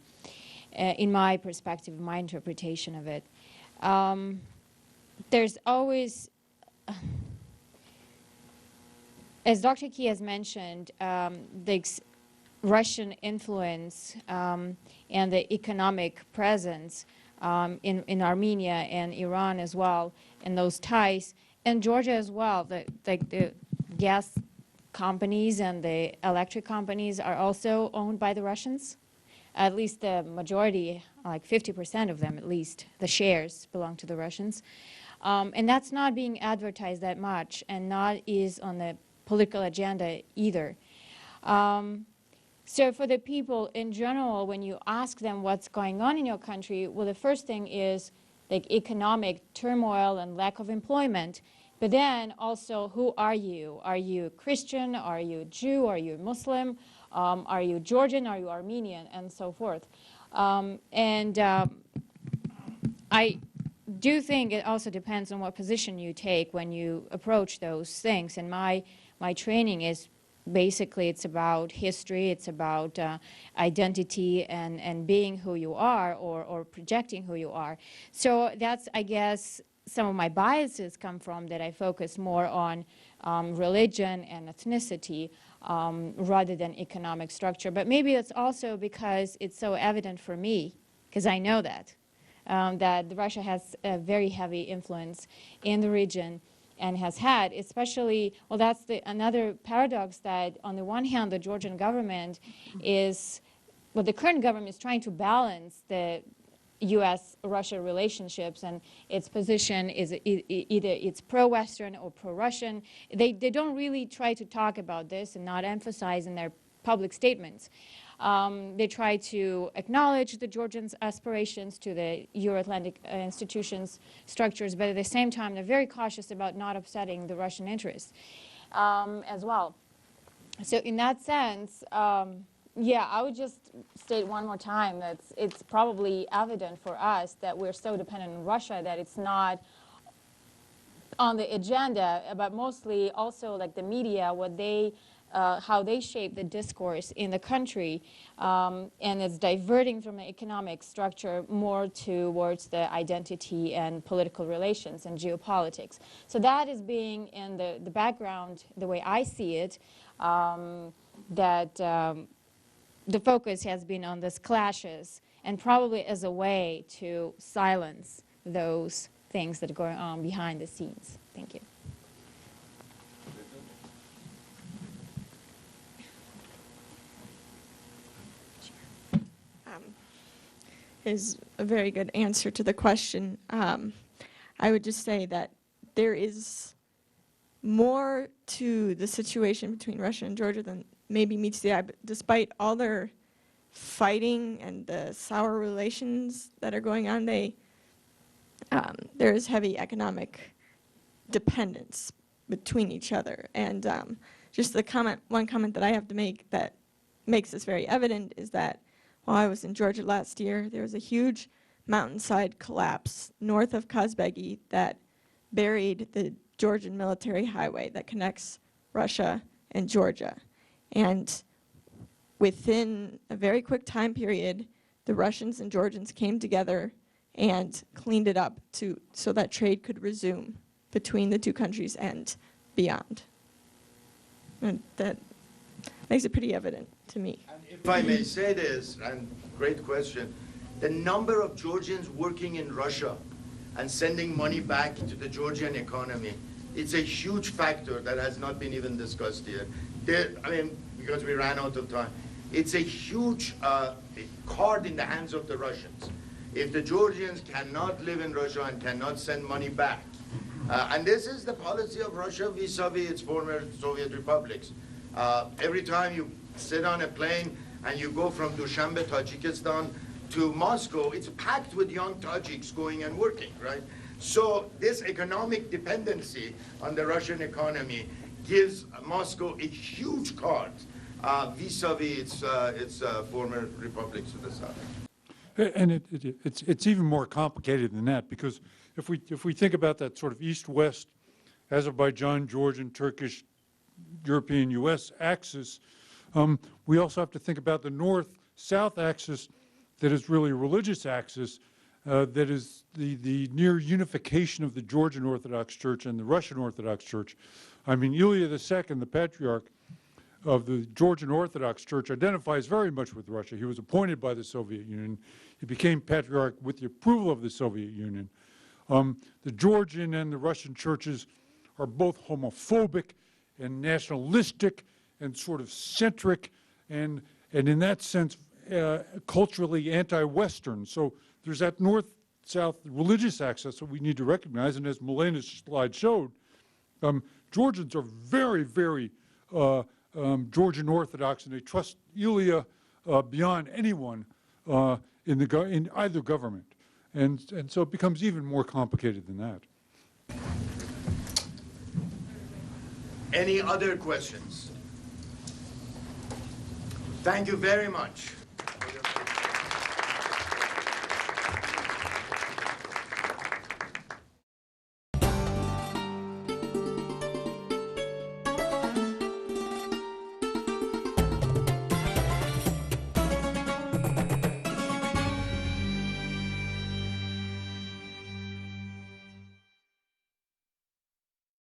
S2: in my perspective, my interpretation of it. There's always, as Dr. Key has mentioned, the Russian influence and the economic presence in Armenia and Iran as well, and those ties, and Georgia as well. The gas companies and the electric companies are also owned by the Russians. At least the majority, like 50% of them at least, the shares belong to the Russians. And that's not being advertised that much, and not is on the political agenda either. So for the people in general, when you ask them what's going on in your country, well, the first thing is like economic turmoil and lack of employment. But then also, who are you? Are you Christian? Are you Jew? Are you Muslim? Are you Georgian? Are you Armenian? And so forth. I do think it also depends on what position you take when you approach those things. And my training is basically it's about history, it's about identity and being who you are, or projecting who you are. So that's, I guess, some of my biases come from, that I focus more on religion and ethnicity rather than economic structure. But maybe it's also because it's so evident for me, because I know that Russia has a very heavy influence in the region, and has had, especially, well, that's another paradox, that on the one hand, the Georgian government is, well, the current government is trying to balance the U.S.-Russia relationships, and its position is either it's pro-Western or pro-Russian. They don't really try to talk about this and not emphasize in their public statements. They try to acknowledge the Georgians' aspirations to the Euro-Atlantic institutions, structures, but at the same time, they're very cautious about not upsetting the Russian interests as well. So in that sense, yeah, I would just state one more time that it's probably evident for us that we're so dependent on Russia that it's not on the agenda, but mostly also like the media, what they how they shape the discourse in the country, and it's diverting from the economic structure more towards the identity and political relations and geopolitics. So that is being in the background, the way I see it, that the focus has been on these clashes, and probably as a way to silence those things that are going on behind the scenes. Thank you.
S3: Is a very good answer to the question. I would just say that there is more to the situation between Russia and Georgia than maybe meets the eye, but despite all their fighting and the sour relations that are going on, there is heavy economic dependence between each other. And just one comment that I have to make that makes this very evident is that while I was in Georgia last year, there was a huge mountainside collapse north of Kazbegi that buried the Georgian military highway that connects Russia and Georgia. And within a very quick time period, the Russians and Georgians came together and cleaned it up so that trade could resume between the two countries and beyond. And that makes it pretty evident to me.
S1: If I may say this, and great question, the number of Georgians working in Russia and sending money back to the Georgian economy, it's a huge factor that has not been even discussed here. I mean, because we ran out of time. It's a huge card in the hands of the Russians. If the Georgians cannot live in Russia and cannot send money back, and this is the policy of Russia vis-a-vis its former Soviet republics. Every time you sit on a plane and you go from Dushanbe, Tajikistan to Moscow, it's packed with young Tajiks going and working, right? So this economic dependency on the Russian economy gives Moscow a huge card vis-a-vis its former republics to the south.
S4: And it's even more complicated than that, because if we think about that sort of east-west, Azerbaijan, Georgian, Turkish, European, U.S. axis, we also have to think about the north-south axis that is really a religious axis, that is the near unification of the Georgian Orthodox Church and the Russian Orthodox Church. I mean, Ilya II, the patriarch of the Georgian Orthodox Church, identifies very much with Russia. He was appointed by the Soviet Union. He became patriarch with the approval of the Soviet Union. The Georgian and the Russian churches are both homophobic and nationalistic and sort of centric and in that sense culturally anti-Western. So there's that north-south religious axis that we need to recognize, and as Milena's slide showed, Georgians are very, very Georgian Orthodox, and they trust Ilya beyond anyone in either government. And so it becomes even more complicated than that.
S1: Any other questions? Thank you very much.